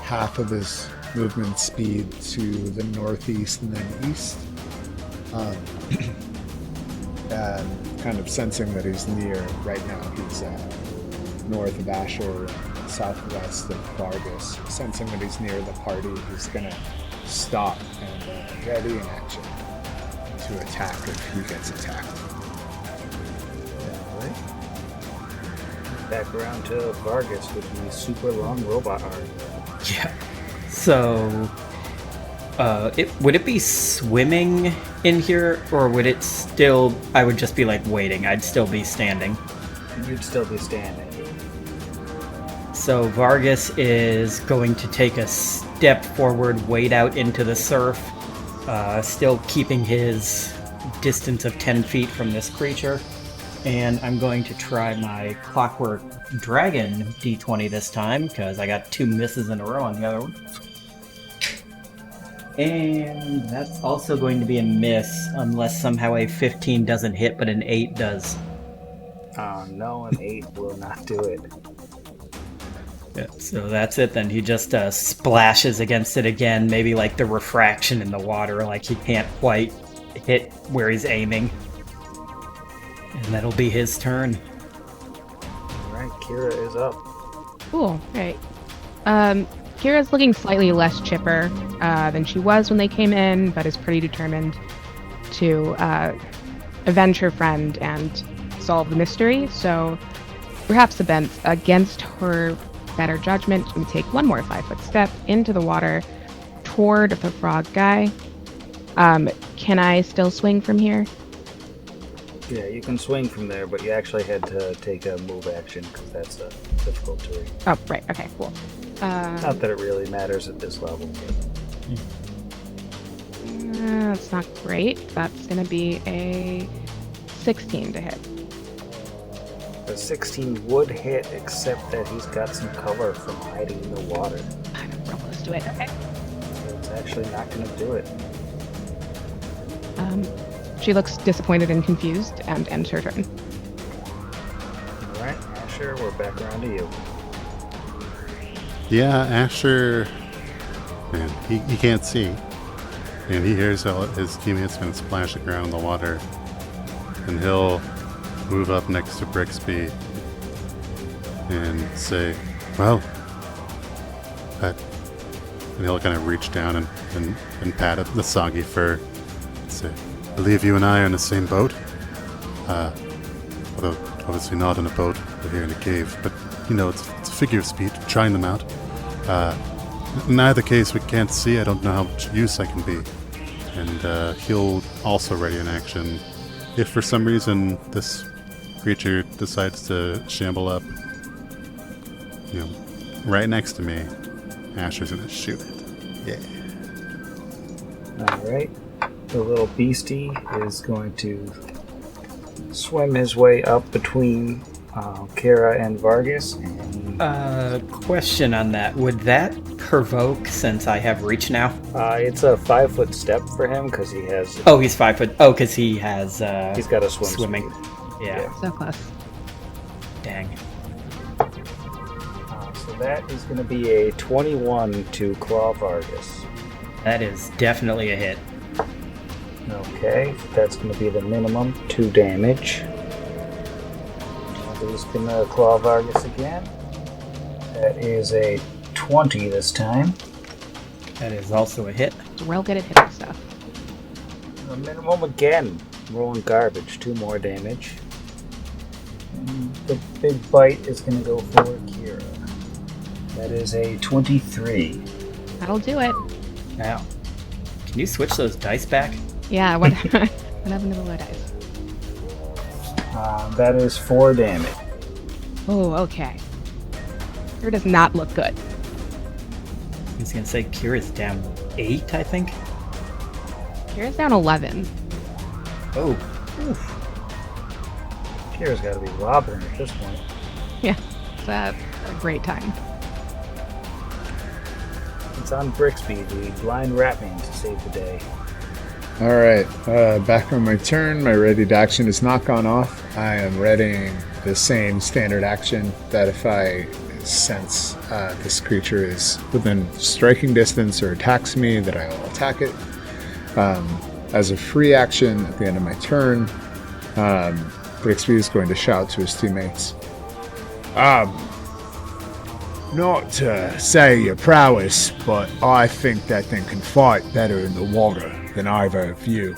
Speaker 4: half of his movement speed to the northeast and then east. And kind of sensing that he's near, right now he's north of Asher, southwest of Vargas. Sensing that he's near the party, he's going to stop and ready in action to attack if he gets attacked.
Speaker 1: Alright. Back around to Vargas with the super long robot arm.
Speaker 5: Yeah. So, would it be swimming in here, or would it still? I would just be like waiting. I'd still be standing.
Speaker 1: You'd still be standing.
Speaker 5: So Vargas is going to take a step forward, wade out into the surf, still keeping his distance of 10 feet from this creature. And I'm going to try my Clockwork Dragon D20 this time, because I got 2 misses in a row on the other one. And that's also going to be a miss, unless somehow a 15 doesn't hit, but an 8 does.
Speaker 1: No, an 8 will not do it.
Speaker 5: Yeah, so that's it then. He just splashes against it again, maybe like the refraction in the water, like he can't quite hit where he's aiming. And that'll be his turn.
Speaker 1: Alright, Kira is up.
Speaker 3: Cool. Right. Kira's looking slightly less chipper than she was when they came in, but is pretty determined to avenge her friend and solve the mystery. So perhaps against her better judgment, we take one more 5-foot step into the water toward the frog guy. Can I still swing from here?
Speaker 1: Yeah, you can swing from there, but you actually had to take a move action because that's a difficult terrain.
Speaker 3: Oh, right. Okay, cool.
Speaker 1: Not that it really matters at this level.
Speaker 3: That's not great. That's going to be a 16 to hit.
Speaker 1: The 16 would hit, except that he's got some cover from hiding in the water.
Speaker 3: I'm real close to it. Okay.
Speaker 1: So it's actually not going to do it.
Speaker 3: She looks disappointed and confused and ends her turn.
Speaker 1: Alright, Asher, we're back around to you.
Speaker 6: Yeah, Asher, man, he can't see. And he hears how his teammate's going to splash around in the water. And he'll move up next to Brixby and say, well, and he'll kind of reach down and pat at the soggy fur and say, I believe you and I are in the same boat. Although obviously not in a boat, we're here in a cave. But, you know, it's a figure of speech, trying them out. In either case, we can't see. I don't know how much use I can be. And he'll also ready an action. If for some reason this creature decides to shamble up, right next to me, Asher's gonna shoot it. Yeah.
Speaker 1: Alright. The little beastie is going to swim his way up between Kira and Vargas. And
Speaker 5: Question on that. Would that provoke since I have reach now?
Speaker 1: it's a 5-foot step for him because he has.
Speaker 5: Oh, he's 5 foot. Oh, because he has.
Speaker 1: He's got a
Speaker 5: swimming.
Speaker 1: speed.
Speaker 5: Yeah.
Speaker 3: So close.
Speaker 5: Dang.
Speaker 1: So that is going to be a 21 to claw Vargas.
Speaker 5: That is definitely a hit.
Speaker 1: Okay, that's going to be the minimum, 2 damage. He's going to claw Vargas again. That is a 20 this time.
Speaker 5: That is also a hit.
Speaker 3: He's real good at hitting stuff.
Speaker 1: The minimum again. Rolling garbage, 2 more damage. And the big bite is going to go for Kira. That is a 23.
Speaker 3: That'll do it.
Speaker 5: Now, can you switch those dice back?
Speaker 3: Yeah, what happened to the low dice?
Speaker 1: That is 4 damage.
Speaker 3: Oh, okay. It does not look good.
Speaker 5: I was gonna say Kira's down 8, I think.
Speaker 3: Kira's down 11.
Speaker 5: Oh.
Speaker 1: Kira's got to be wobbling at this point.
Speaker 3: Yeah, it's a great time.
Speaker 1: It's on Brixby, the blind rat man, to save the day.
Speaker 4: All right, back on my turn. My readied action has not gone off. I am readying the same standard action that if I sense this creature is within striking distance or attacks me, that I will attack it. As a free action at the end of my turn, Brixby is going to shout to his teammates. Not to say your prowess, but I think that thing can fight better in the water than either of you.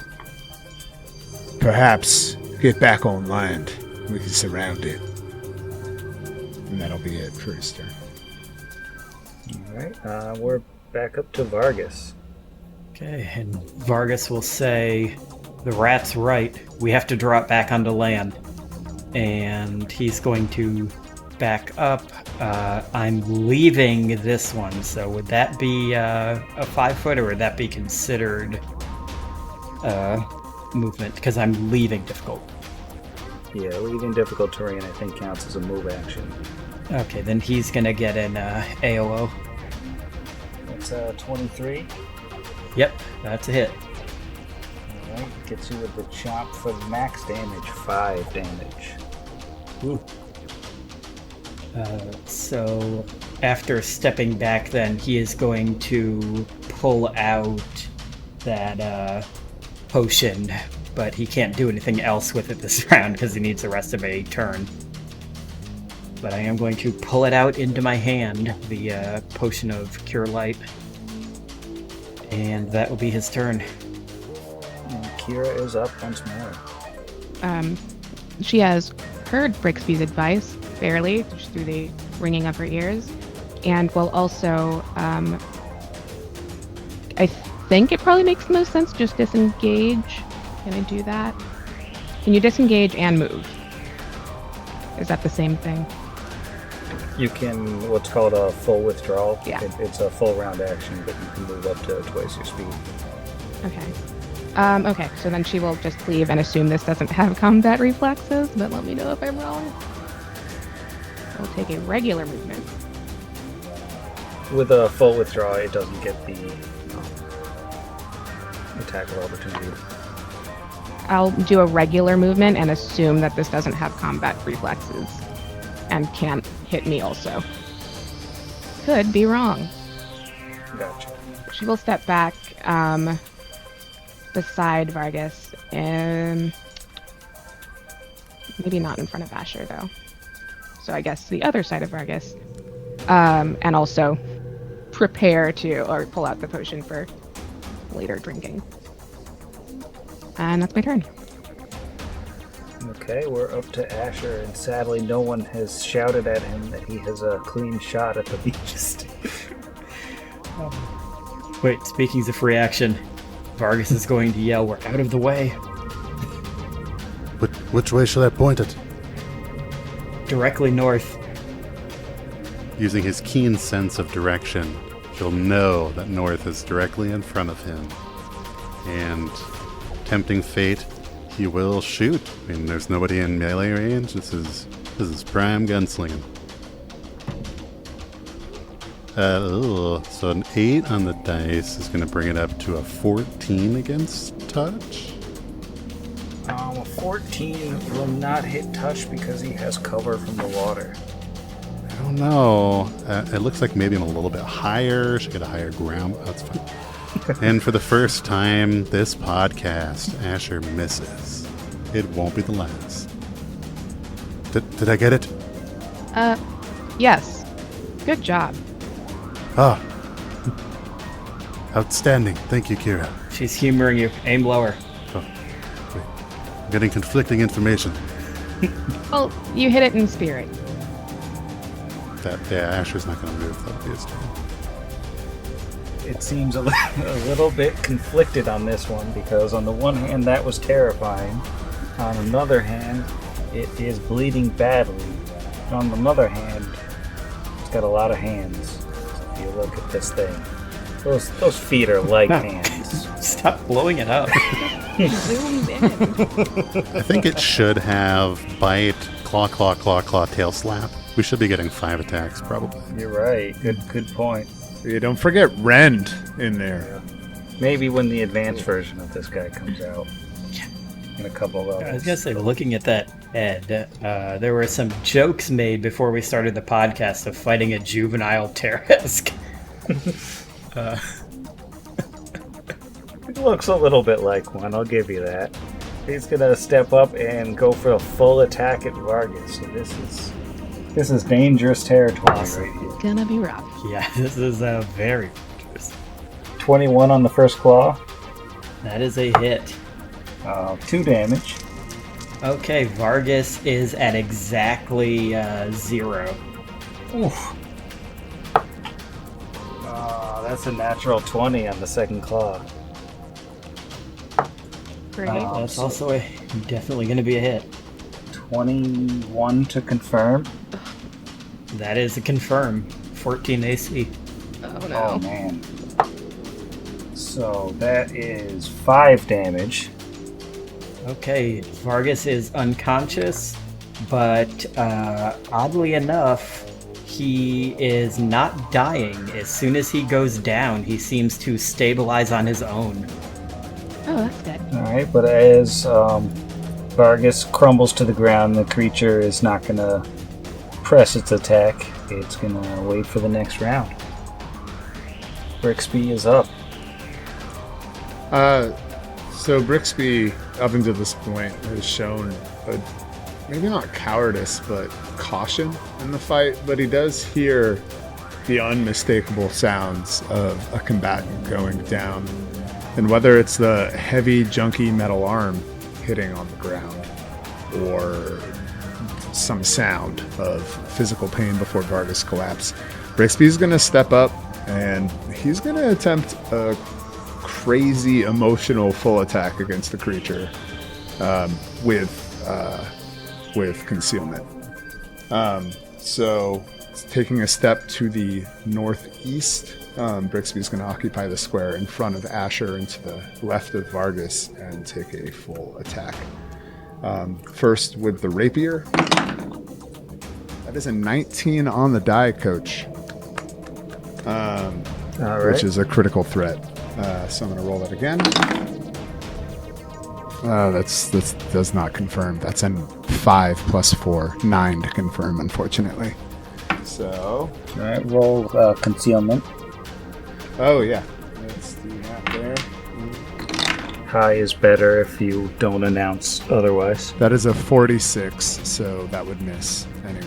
Speaker 4: Perhaps get back on land. We can surround it. And that'll be it for his turn.
Speaker 1: Alright, we're back up to Vargas.
Speaker 5: Okay, and Vargas will say, the rat's right. We have to draw it back onto land. And he's going to back up. I'm leaving this one, so would that be a 5 foot, or would that be considered movement? Because I'm leaving difficult.
Speaker 1: Yeah, leaving difficult terrain I think counts as a move action.
Speaker 5: Okay, then he's gonna get an AOO.
Speaker 1: That's 23.
Speaker 5: Yep, that's a hit.
Speaker 1: Alright, gets you with the chomp for max damage, 5 damage.
Speaker 5: Ooh. So after stepping back, then he is going to pull out that potion, but he can't do anything else with it this round because he needs the rest of a turn. But I am going to pull it out into my hand, the potion of Cure Light, and that will be his turn.
Speaker 1: And Kira is up once more.
Speaker 3: She has heard Brixby's advice fairly, just through the ringing of her ears, and will also, I think it probably makes the most sense to just disengage. Can I do that? Can you disengage and move? Is that the same thing?
Speaker 1: You can, what's called a full withdrawal.
Speaker 3: Yeah.
Speaker 1: It's a full round action, but you can move up to twice your speed.
Speaker 3: Okay. Okay, so then she will just leave and assume this doesn't have combat reflexes, but let me know if I'm wrong. I'll take a regular movement.
Speaker 1: With a full withdrawal, it doesn't get the attack of opportunity.
Speaker 3: I'll do a regular movement and assume that this doesn't have combat reflexes and can't hit me also. Could be wrong.
Speaker 1: Gotcha.
Speaker 3: She will step back beside Vargas, and maybe not in front of Asher though. So I guess the other side of Vargas, and also prepare to, or pull out the potion for later drinking. And that's my turn.
Speaker 1: Okay, we're up to Asher, and sadly no one has shouted at him that he has a clean shot at the beast.
Speaker 5: Wait, speaking of free action, Vargas is going to yell, "We're out of the way!"
Speaker 6: Which way shall I point it?
Speaker 5: Directly north.
Speaker 6: Using his keen sense of direction, he'll know that north is directly in front of him. And, tempting fate, he will shoot. I mean, there's nobody in melee range. This is prime gunslinging. So an 8 on the dice is going to bring it up to a 14 against touch.
Speaker 1: A 14 will not hit touch because he has cover from the water.
Speaker 6: I don't know. It looks like maybe I'm a little bit higher. Should get a higher ground. Oh, that's fine. And for the first time this podcast, Asher misses. It won't be the last. Did I get it?
Speaker 3: Yes. Good job.
Speaker 6: Ah. Outstanding. Thank you, Kira.
Speaker 5: She's humoring you. Aim lower.
Speaker 6: Oh, wait. I'm getting conflicting information.
Speaker 3: Well, you hit it in spirit.
Speaker 6: Asher's not going to move. That'll be his turn.
Speaker 1: It seems a little bit conflicted on this one because on the one hand that was terrifying, on another hand it is bleeding badly, and on the other hand it's got a lot of hands. If you look at this thing, those feet are like hands.
Speaker 5: Stop blowing it up.
Speaker 3: Zoom in.
Speaker 6: I think it should have bite, claw, tail slap. We should be getting 5 attacks, probably.
Speaker 1: You're right. Good point.
Speaker 4: Yeah, don't forget rend in there.
Speaker 1: Maybe when the advanced version of this guy comes out in a couple levels.
Speaker 5: I was gonna say, looking at that Ed, there were some jokes made before we started the podcast of fighting a juvenile Terrask.
Speaker 1: It looks a little bit like one, I'll give you that. He's gonna step up and go for a full attack at Vargas. So this is dangerous territory right here.
Speaker 3: It's gonna be rough.
Speaker 5: Yeah, this is very dangerous.
Speaker 1: 21 on the first claw.
Speaker 5: That is a hit.
Speaker 1: 2 damage.
Speaker 5: Okay, Vargas is at exactly 0.
Speaker 1: Oof. That's a natural 20 on the second claw.
Speaker 3: Great.
Speaker 5: That's also definitely going to be a hit.
Speaker 1: 21 to confirm.
Speaker 5: That is a confirm. 14 AC.
Speaker 3: Oh
Speaker 1: Oh
Speaker 3: no.
Speaker 1: man. So that is 5 damage.
Speaker 5: Okay, Vargas is unconscious, but oddly enough, he is not dying. As soon as he goes down, he seems to stabilize on his own.
Speaker 3: Oh, that's good.
Speaker 1: Alright, but as Vargas crumbles to the ground, the creature is not going to press its attack. It's going to wait for the next round. Brixby is up.
Speaker 4: So Brixby, up until this point, has shown maybe not cowardice, but caution in the fight. But he does hear the unmistakable sounds of a combatant going down. And whether it's the heavy, junky metal arm hitting on the ground, or some sound of physical pain before Vargas collapse, Brixby's going to step up and he's going to attempt a crazy emotional full attack against the creature with concealment. So taking a step to the northeast, Brixby's going to occupy the square in front of Asher and to the left of Vargas and take a full attack. First with the rapier. That is a 19 on the die, Coach.
Speaker 1: All right.
Speaker 4: Which is a critical threat. So I'm going to roll that again. That does not confirm. That's a 5 plus 4, 9 to confirm, unfortunately. So,
Speaker 1: Alright, roll concealment.
Speaker 4: oh yeah, let's do that there.
Speaker 1: High is better if you don't announce otherwise.
Speaker 4: That is a 46, so that would miss anyway.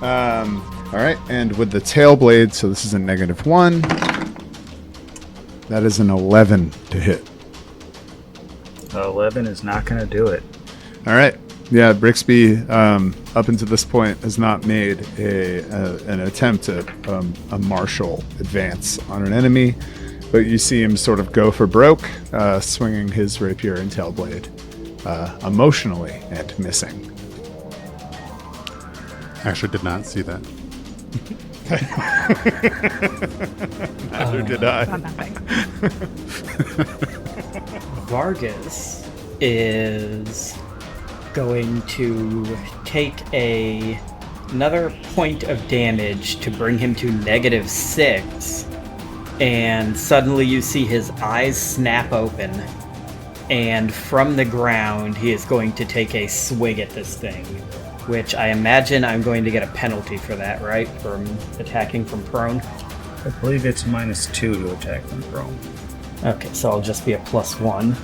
Speaker 4: All right, and with the tail blade, so this is a -1. That is an 11 to hit.
Speaker 1: 11 is not going to do it.
Speaker 4: All right. Yeah, Brixby, up until this point, has not made an attempt at a martial advance on an enemy. but you see him sort of go for broke, swinging his rapier and tail blade, emotionally and missing.
Speaker 6: Actually, did not see that.
Speaker 4: Neither did I.
Speaker 3: Not that big.
Speaker 5: Vargas is going to take another point of damage to bring him to -6, and suddenly you see his eyes snap open, and from the ground he is going to take a swing at this thing, which I imagine I'm going to get a penalty for that, right? From attacking from prone?
Speaker 1: I believe it's -2 to attack from prone.
Speaker 5: Okay, so I'll just be a +1.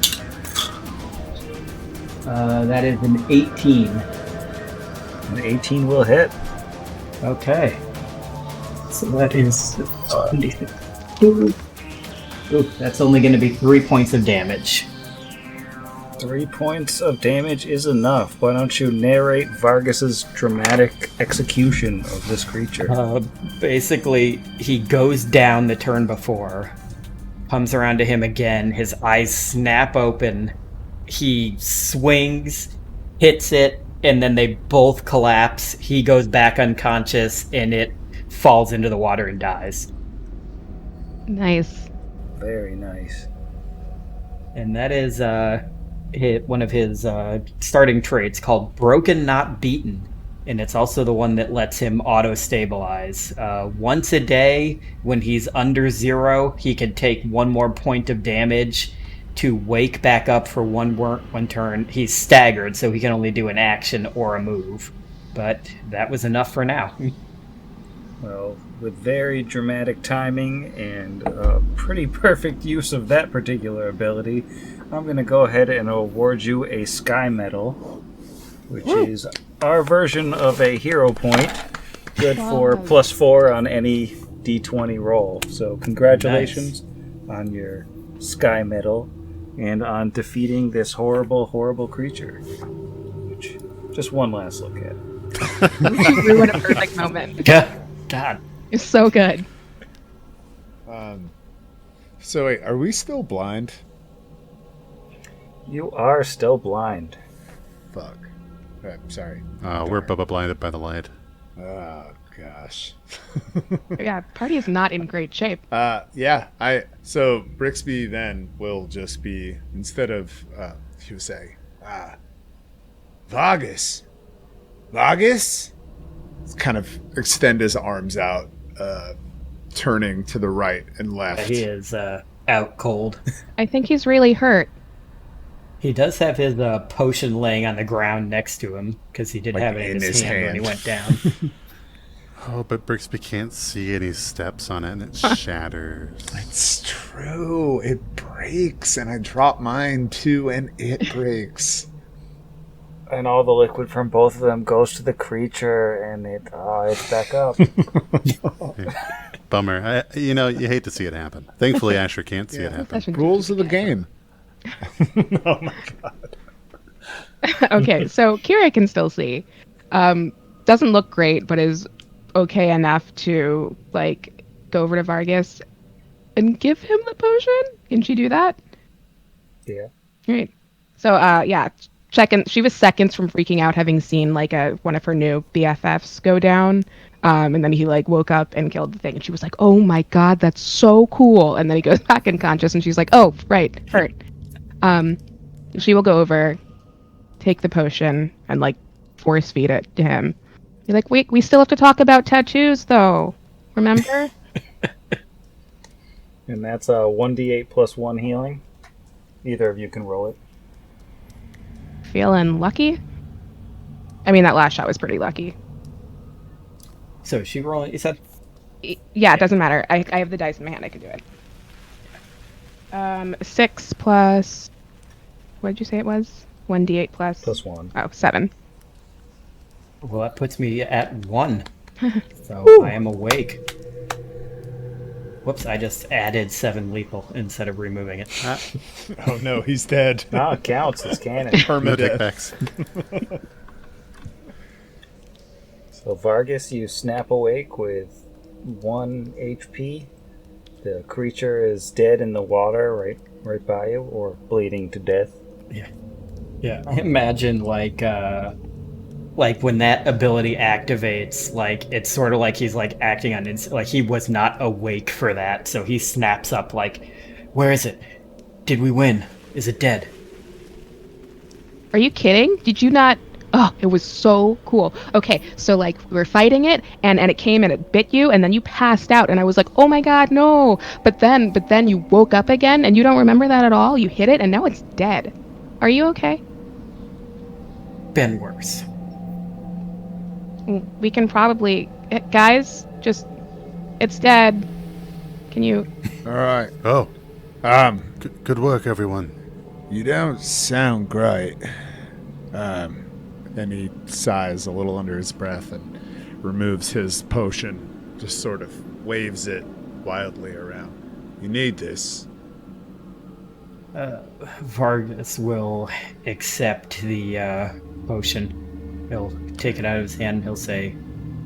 Speaker 5: That is an 18.
Speaker 1: An 18 will hit.
Speaker 5: Okay. So that is... Ooh, that's only going to be 3 points of damage.
Speaker 1: 3 points of damage is enough. Why don't you narrate Vargas's dramatic execution of this creature?
Speaker 5: Basically, he goes down the turn before, comes around to him again, his eyes snap open, he swings, hits it, and then they both collapse. He goes back unconscious, and it falls into the water and dies.
Speaker 3: Nice.
Speaker 1: Very nice.
Speaker 5: And that is one of his starting traits called Broken Not Beaten. And it's also the one that lets him auto-stabilize. Once a day, when he's under 0, he can take 1 more point of damage to wake back up for one turn. He's staggered, so he can only do an action or a move. But that was enough for now.
Speaker 1: Well, with very dramatic timing and pretty perfect use of that particular ability, I'm going to go ahead and award you a Sky Medal, which is our version of a hero point, good for +4 on any d20 roll. So congratulations on your Sky Medal and on defeating this horrible, horrible creature. Which, just one last look at it.
Speaker 3: You ruined a perfect moment.
Speaker 5: God.
Speaker 3: It's so good.
Speaker 4: So wait, are we still blind?
Speaker 1: You are still blind.
Speaker 4: Fuck. Sorry.
Speaker 6: We're Bubba blinded by the light.
Speaker 4: Oh gosh.
Speaker 3: Yeah, party is not in great shape.
Speaker 4: So Brixby then will just be, instead of he would say, Vargas. Kind of extend his arms out, turning to the right and left.
Speaker 5: He is out cold.
Speaker 3: I think he's really hurt.
Speaker 5: He does have his potion laying on the ground next to him, because he did have it in his hand when he went down.
Speaker 6: Oh, but Brixby can't see and he steps on it and it shatters.
Speaker 4: It's true. It breaks, and I drop mine too, and it breaks.
Speaker 1: And all the liquid from both of them goes to the creature, and it's back up.
Speaker 6: Bummer. You hate to see it happen. Thankfully, Asher can't see it happen.
Speaker 4: Rules of the game.
Speaker 1: Oh my god.
Speaker 3: Okay, so Kira can still see. Doesn't look great, but is okay enough to go over to Vargas and give him the potion. Can she do that?
Speaker 1: Yeah.
Speaker 3: Right. So she was seconds from freaking out, having seen one of her new BFFs go down. And then he woke up and killed the thing, and she was like, "Oh my god, that's so cool!" And then he goes back unconscious, and she's like, "Oh, right, hurt." She will go over, take the potion, and force feed it to him. You're like, "Wait, we still have to talk about tattoos, though. Remember?"
Speaker 1: And that's a 1d8 plus 1 healing. Either of you can roll it.
Speaker 3: Feeling lucky? I mean, that last shot was pretty lucky.
Speaker 5: So she rolling, you said?
Speaker 3: Yeah, it doesn't matter. I have the dice in my hand. I can do it. 6 plus... What did you say it was? 1d8 plus...
Speaker 1: Plus 1.
Speaker 3: Oh, 7.
Speaker 5: Well, that puts me at 1. So I am awake. Whoops, I just added 7 lethal instead of removing it.
Speaker 4: Oh no, he's dead.
Speaker 1: No, it counts. It's canon.
Speaker 6: No
Speaker 4: Permadeath.
Speaker 6: takebacks.
Speaker 1: So Vargas, you snap awake with 1 HP. The creature is dead in the water right by you, or bleeding to death.
Speaker 5: Yeah. Imagine like when that ability activates, like it's sort of like he's like acting on like he was not awake for that, so he snaps up like, "Where is it? Did we win? Is it dead?"
Speaker 3: Are you kidding? Did you not? Oh, it was so cool. Okay, so like we were fighting it, and it came and it bit you, and then you passed out, and I was like, oh my god, no! But then you woke up again, and you don't remember that at all. You hit it, and now it's dead. Are you okay?
Speaker 5: Been worse.
Speaker 3: We can probably, guys, just it's dead. Can you?
Speaker 4: All right.
Speaker 6: Oh, good work, everyone.
Speaker 4: You don't sound great. And he sighs a little under his breath and removes his potion, just sort of waves it wildly around. You need this.
Speaker 5: Vargas will accept the potion. He'll take it out of his hand and he'll say,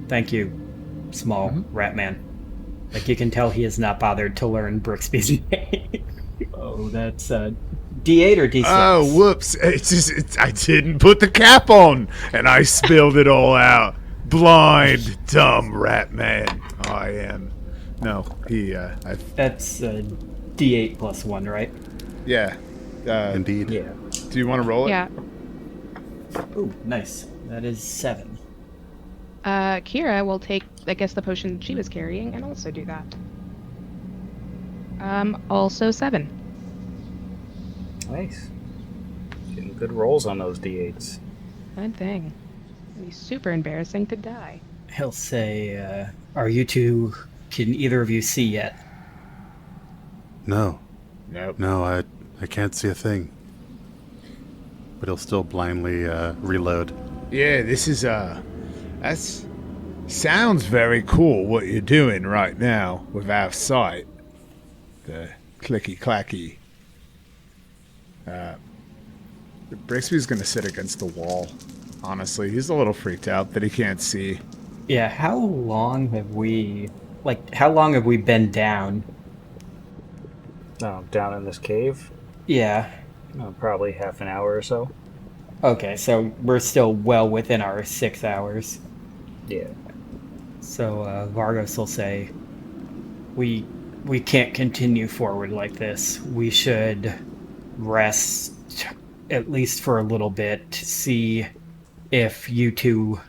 Speaker 5: "Thank you, small rat man." Like you can tell he is not bothered to learn Brixby's name. Oh, that's D8 or D6?
Speaker 4: Oh, whoops. I didn't put the cap on, and I spilled it all out. Blind, dumb rat man. I am. No,
Speaker 5: That's D8 plus 1, right?
Speaker 4: Yeah.
Speaker 6: Indeed.
Speaker 1: Yeah.
Speaker 4: Do you want to roll it?
Speaker 3: Yeah.
Speaker 5: Ooh, nice. That is 7.
Speaker 3: Kira will take, I guess, the potion she was carrying and also do that. Also 7.
Speaker 1: Nice. Getting good rolls on those D8s.
Speaker 3: Good thing. It'd be super embarrassing to die.
Speaker 5: He'll say, are you two, can either of you see yet?
Speaker 6: No,
Speaker 4: Nope.
Speaker 6: no, I can't see a thing. But he'll still blindly reload.
Speaker 4: Yeah, this is, that's... Sounds very cool what you're doing right now without sight. The clicky-clacky. Brixby's gonna sit against the wall. Honestly, he's a little freaked out that he can't see.
Speaker 5: Yeah, how long have we been down?
Speaker 1: Down in this cave.
Speaker 5: Yeah.
Speaker 1: Probably half an hour or so.
Speaker 5: Okay, so we're still well within our 6 hours.
Speaker 1: Yeah.
Speaker 5: So Vargas will say, we can't continue forward like this. We should rest at least for a little bit to see if you two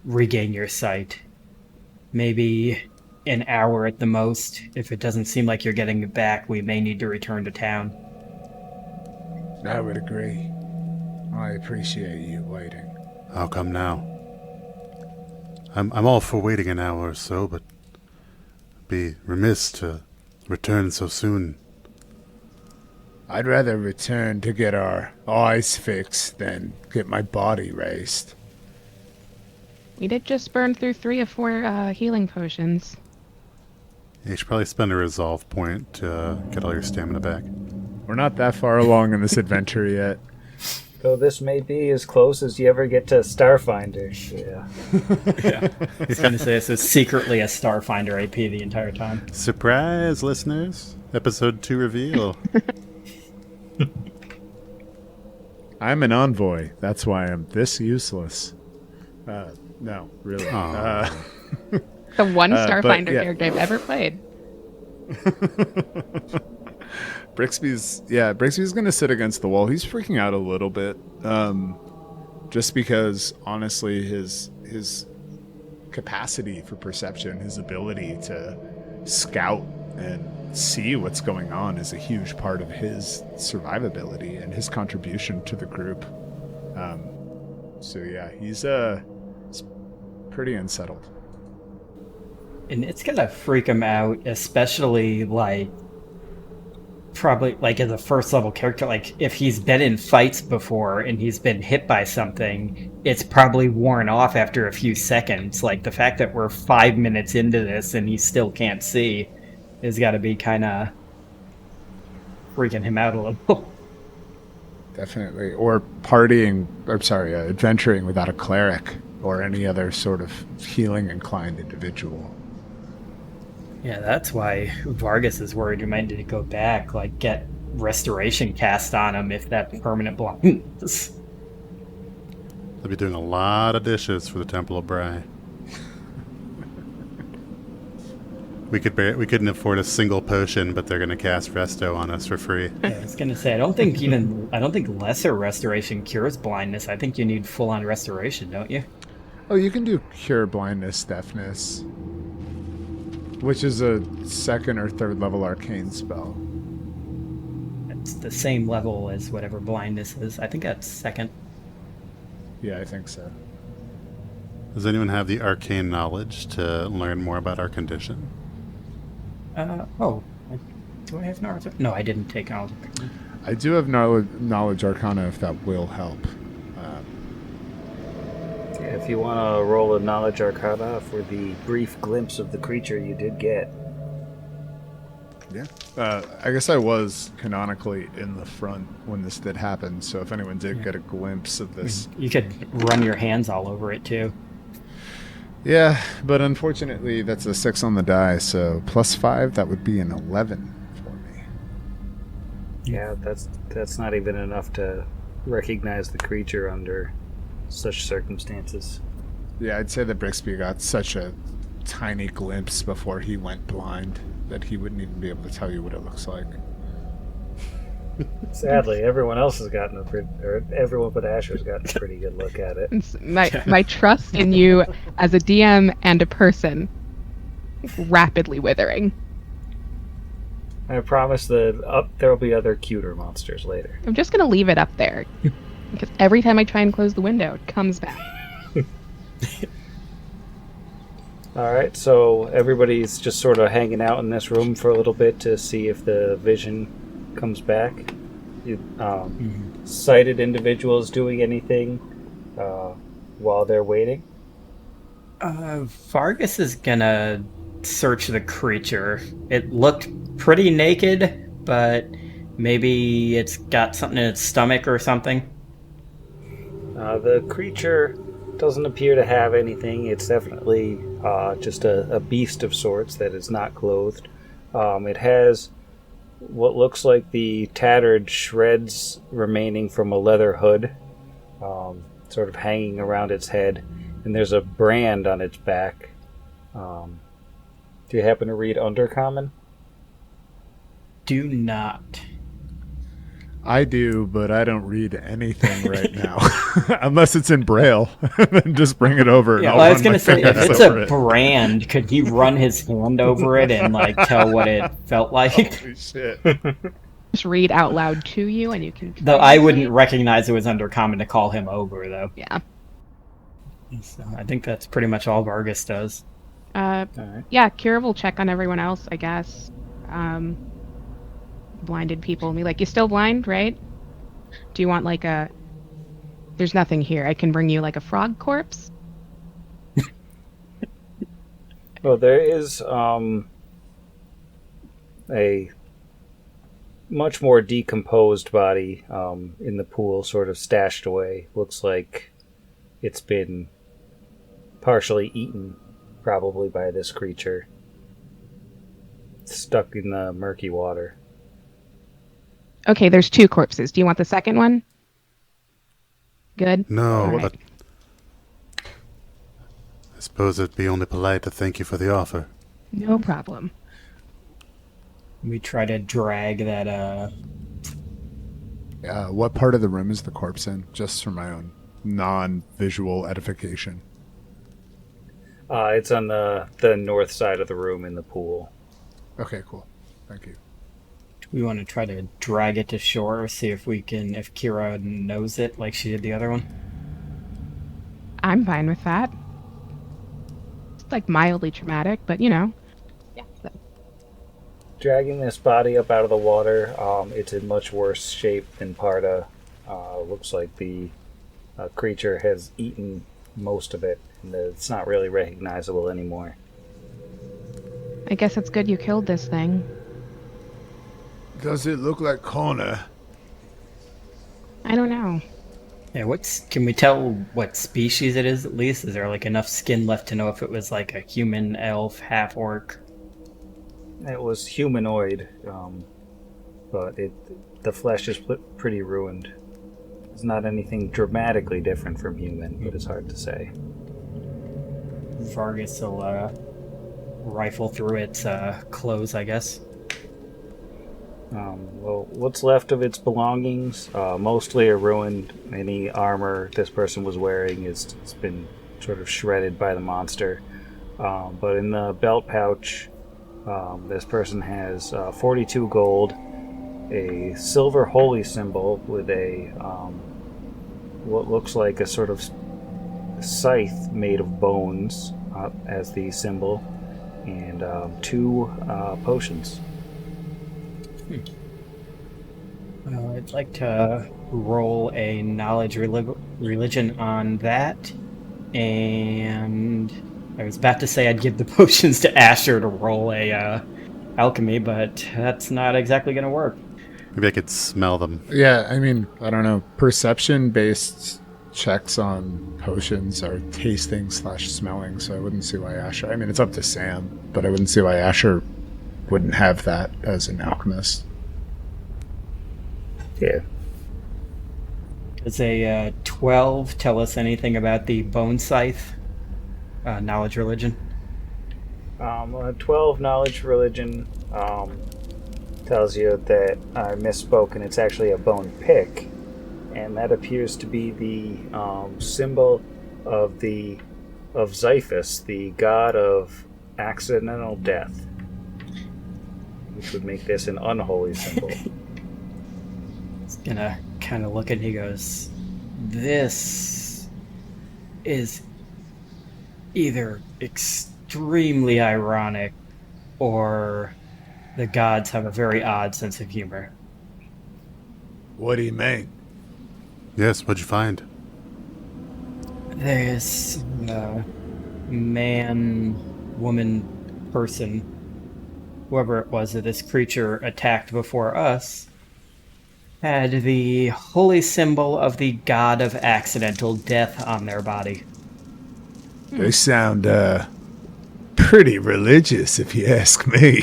Speaker 5: regain your sight. Maybe an hour at the most. If it doesn't seem like you're getting it back, we may need to return to town.
Speaker 4: I would agree. I appreciate you waiting.
Speaker 6: How come now? I'm all for waiting an hour or so, but be remiss to return so soon.
Speaker 4: I'd rather return to get our eyes fixed than get my body raised.
Speaker 3: We did just burn through 3 of 4 healing potions.
Speaker 6: You should probably spend a resolve point to get all your stamina back.
Speaker 4: We're not that far along in this adventure yet.
Speaker 1: Though this may be as close as you ever get to Starfinder. Yeah.
Speaker 5: He's going to say this is secretly a Starfinder AP the entire time.
Speaker 6: Surprise, listeners! Episode 2 reveal.
Speaker 4: I'm an envoy. That's why I'm this useless. No, really.
Speaker 3: The one Starfinder character I've ever played.
Speaker 4: Brixby's gonna sit against the wall. He's freaking out a little bit, just because honestly his capacity for perception, his ability to scout and see what's going on, is a huge part of his survivability and his contribution to the group. So yeah, he's pretty unsettled.
Speaker 5: And it's going to freak him out, especially probably as a first level character. Like if he's been in fights before and he's been hit by something, it's probably worn off after a few seconds. Like the fact that we're 5 minutes into this and he still can't see has got to be kind of freaking him out a little.
Speaker 4: Definitely. Or adventuring without a cleric or any other sort of healing inclined individual.
Speaker 5: Yeah, that's why Vargas is worried we might need to go back, like get restoration cast on him if that permanent blindness.
Speaker 6: They'll be doing a lot of dishes for the Temple of Bry. We couldn't afford a single potion, but they're gonna cast Resto on us for free.
Speaker 5: I was gonna say, I don't think lesser restoration cures blindness. I think you need full on restoration, don't you?
Speaker 4: Oh, you can do cure blindness, deafness, which is a 2nd or 3rd level arcane spell.
Speaker 5: It's the same level as whatever blindness is. I think that's 2nd.
Speaker 4: Yeah, I think so.
Speaker 6: Does anyone have the arcane knowledge to learn more about our condition?
Speaker 5: Do I have knowledge? No, I didn't take knowledge.
Speaker 4: I do have knowledge arcana if that will help.
Speaker 1: Yeah, if you want to roll a knowledge arcana for the brief glimpse of the creature you did get.
Speaker 4: Yeah. I guess I was canonically in the front when this did happen, so if anyone did get a glimpse of this.
Speaker 5: You could run your hands all over it too.
Speaker 4: Yeah, but unfortunately that's a 6 on the die, so +5, that would be an 11 for me.
Speaker 1: Yeah, that's not even enough to recognize the creature under such circumstances.
Speaker 4: Yeah, I'd say that Brixby got such a tiny glimpse before he went blind that he wouldn't even be able to tell you what it looks like.
Speaker 1: Sadly, everyone else has gotten everyone but Asher's gotten a pretty good look at it.
Speaker 3: It's my trust in you as a DM and a person rapidly withering.
Speaker 1: I promise that there will be other cuter monsters later.
Speaker 3: I'm just gonna leave it up there because every time I try and close the window, it comes back.
Speaker 1: Alright, so everybody's just sort of hanging out in this room for a little bit to see if the vision comes back. You sighted individuals doing anything while they're waiting?
Speaker 5: Vargas is gonna search the creature. It looked pretty naked, but maybe it's got something in its stomach or something.
Speaker 1: The creature doesn't appear to have anything. It's definitely just a beast of sorts that is not clothed. It has what looks like the tattered shreds remaining from a leather hood, sort of hanging around its head, and there's a brand on its back. Do you happen to read Undercommon?
Speaker 5: Do not.
Speaker 4: I do, but I don't read anything right now. Unless it's in Braille. Then just bring it over.
Speaker 5: Yeah, well, I was going to say, if it's a brand, could he run his hand over it and like tell what it felt like?
Speaker 4: Holy shit.
Speaker 3: Just read out loud to you, and you can.
Speaker 5: Though I wouldn't recognize it was Undercommon to call him over, though.
Speaker 3: Yeah.
Speaker 5: So I think that's pretty much all Vargas does.
Speaker 1: Alright.
Speaker 3: Yeah, Kira will check on everyone else, I guess. Blinded people and be like, you still blind, right? Do you want like a... There's nothing here. I can bring you like a frog corpse.
Speaker 1: Well, there is a much more decomposed body in the pool, sort of stashed away. Looks like it's been partially eaten, probably by this creature. Stuck in the murky water.
Speaker 3: Okay, there's 2 corpses. Do you want the second one? Good?
Speaker 6: No,
Speaker 3: All right.
Speaker 6: but I suppose it'd be only polite to thank you for the offer.
Speaker 3: No problem.
Speaker 5: We try to drag that,
Speaker 4: What part of the room is the corpse in? Just for my own non-visual edification.
Speaker 1: It's on the north side of the room in the pool.
Speaker 4: Okay, cool. Thank you.
Speaker 5: we want to try to drag it to shore, see if Kira knows it like she did the other one.
Speaker 3: I'm fine with that. It's like mildly traumatic, but you know. Yeah.
Speaker 1: Dragging this body up out of the water, it's in much worse shape than Parda. Looks like the creature has eaten most of it, and it's not really recognizable anymore.
Speaker 3: I guess it's good you killed this thing.
Speaker 4: Does it look like Kona?
Speaker 3: I don't know.
Speaker 5: Yeah, can we tell what species it is at least? Is there like enough skin left to know if it was like a human, elf, half-orc?
Speaker 1: It was humanoid, but the flesh is pretty ruined. It's not anything dramatically different from human, but it's hard to say.
Speaker 5: Vargas will rifle through its clothes, I guess.
Speaker 1: Well, what's left of its belongings mostly are ruined. Any armor this person was wearing it's been sort of shredded by the monster. But in the belt pouch, this person has 42 gold, a silver holy symbol with a what looks like a sort of scythe made of bones as the symbol, and 2 potions.
Speaker 5: I'd like to roll a knowledge religion on that, and I was about to say I'd give the potions to Asher to roll a alchemy, but that's not exactly going to work.
Speaker 6: Maybe I could smell them.
Speaker 4: Yeah, I mean, I don't know. Perception-based checks on potions are tasting/smelling, so I wouldn't see why Asher... I mean, it's up to Sam, but I wouldn't see why Asher wouldn't have that as an alchemist.
Speaker 1: Yeah.
Speaker 5: Does a 12 tell us anything about the bone scythe? Knowledge religion?
Speaker 1: 12 knowledge religion tells you that I misspoke, and it's actually a bone pick, and that appears to be the symbol of Xiphus, the god of accidental death, which would make this an unholy symbol.
Speaker 5: He's gonna kind of look and he goes, "This is either extremely ironic or the gods have a very odd sense of humor."
Speaker 4: What do you mean?
Speaker 6: Yes, what'd you find?
Speaker 5: There's man, woman, person, whoever it was that this creature attacked before us, had the holy symbol of the god of accidental death on their body.
Speaker 4: They sound pretty religious, if you ask me.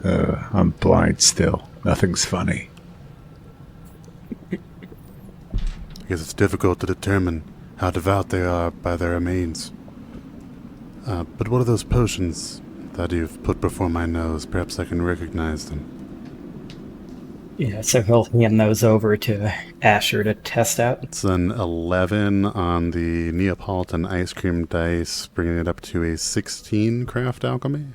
Speaker 4: I'm blind still. Nothing's funny.
Speaker 6: I guess it's difficult to determine how devout they are by their remains. But what are those potions that you've put before my nose? Perhaps I can recognize them.
Speaker 5: Yeah, so he'll hand those over to Asher to test out.
Speaker 6: It's an 11 on the Neapolitan ice cream dice, bringing it up to a 16 craft alchemy.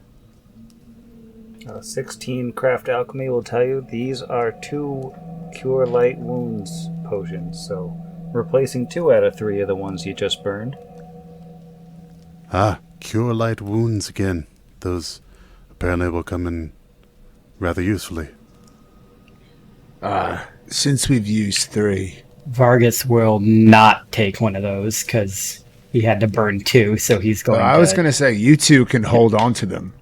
Speaker 1: 16 craft alchemy will tell you these are 2 cure light wounds potions, so replacing 2 out of 3 of the ones you just burned.
Speaker 6: Ah, cure light wounds again. Those apparently will come in rather usefully.
Speaker 4: Since we've used 3.
Speaker 5: Vargas will not take one of those because he had to burn 2, so he's going
Speaker 4: I was going to say, you 2 can hold on to them.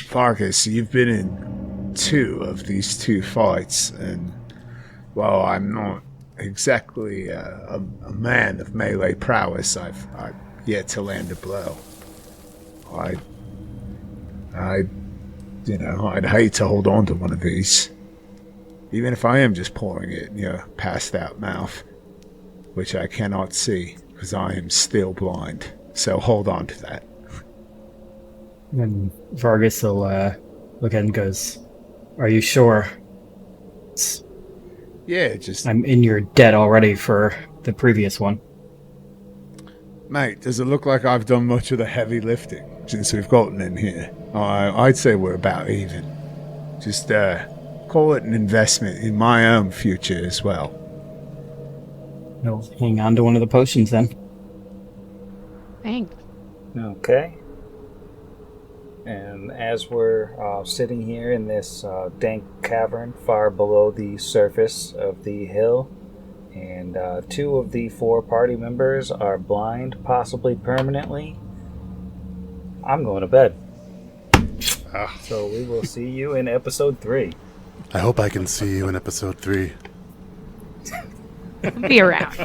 Speaker 4: Vargas, you've been in 2 of these 2 fights, and, well, I'm not exactly a man of melee prowess. I've yet to land a blow. I'd hate to hold on to one of these. Even if I am just pouring it in your passed out mouth, which I cannot see because I am still blind. So hold on to that.
Speaker 5: And Vargas will look at and goes, "Are you sure?"
Speaker 4: Yeah, just...
Speaker 5: I'm in your debt already for the previous one.
Speaker 4: Mate, does it look like I've done much of the heavy lifting since we've gotten in here? I'd say we're about even. Just, call it an investment in my own future as well.
Speaker 5: He'll hang on to one of the potions then.
Speaker 3: Thanks.
Speaker 1: Okay. And as we're sitting here in this dank cavern far below the surface of the hill, and 2 of the 4 party members are blind, possibly permanently, I'm going to bed. So we will see you in episode 3.
Speaker 6: I hope I can see you in episode 3.
Speaker 3: Be around.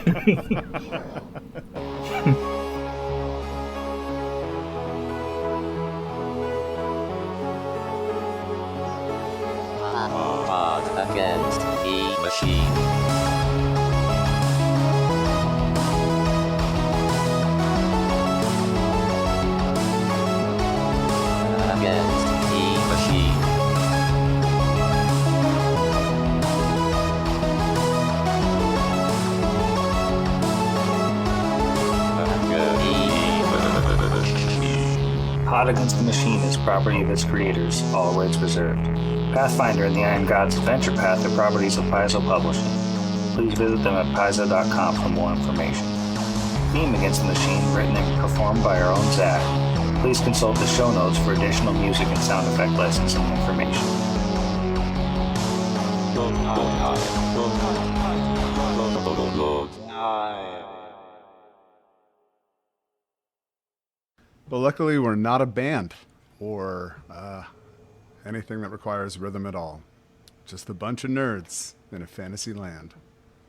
Speaker 1: Plot Against the Machine is property of its creators, all rights reserved. Pathfinder and the Iron Gods Adventure Path are properties of Paizo Publishing. Please visit them at paizo.com for more information. Theme Against the Machine, written and performed by our own Zach. Please consult the show notes for additional music and sound effect licensing information.
Speaker 4: But luckily, we're not a band or anything that requires rhythm at all. Just a bunch of nerds in a fantasy land.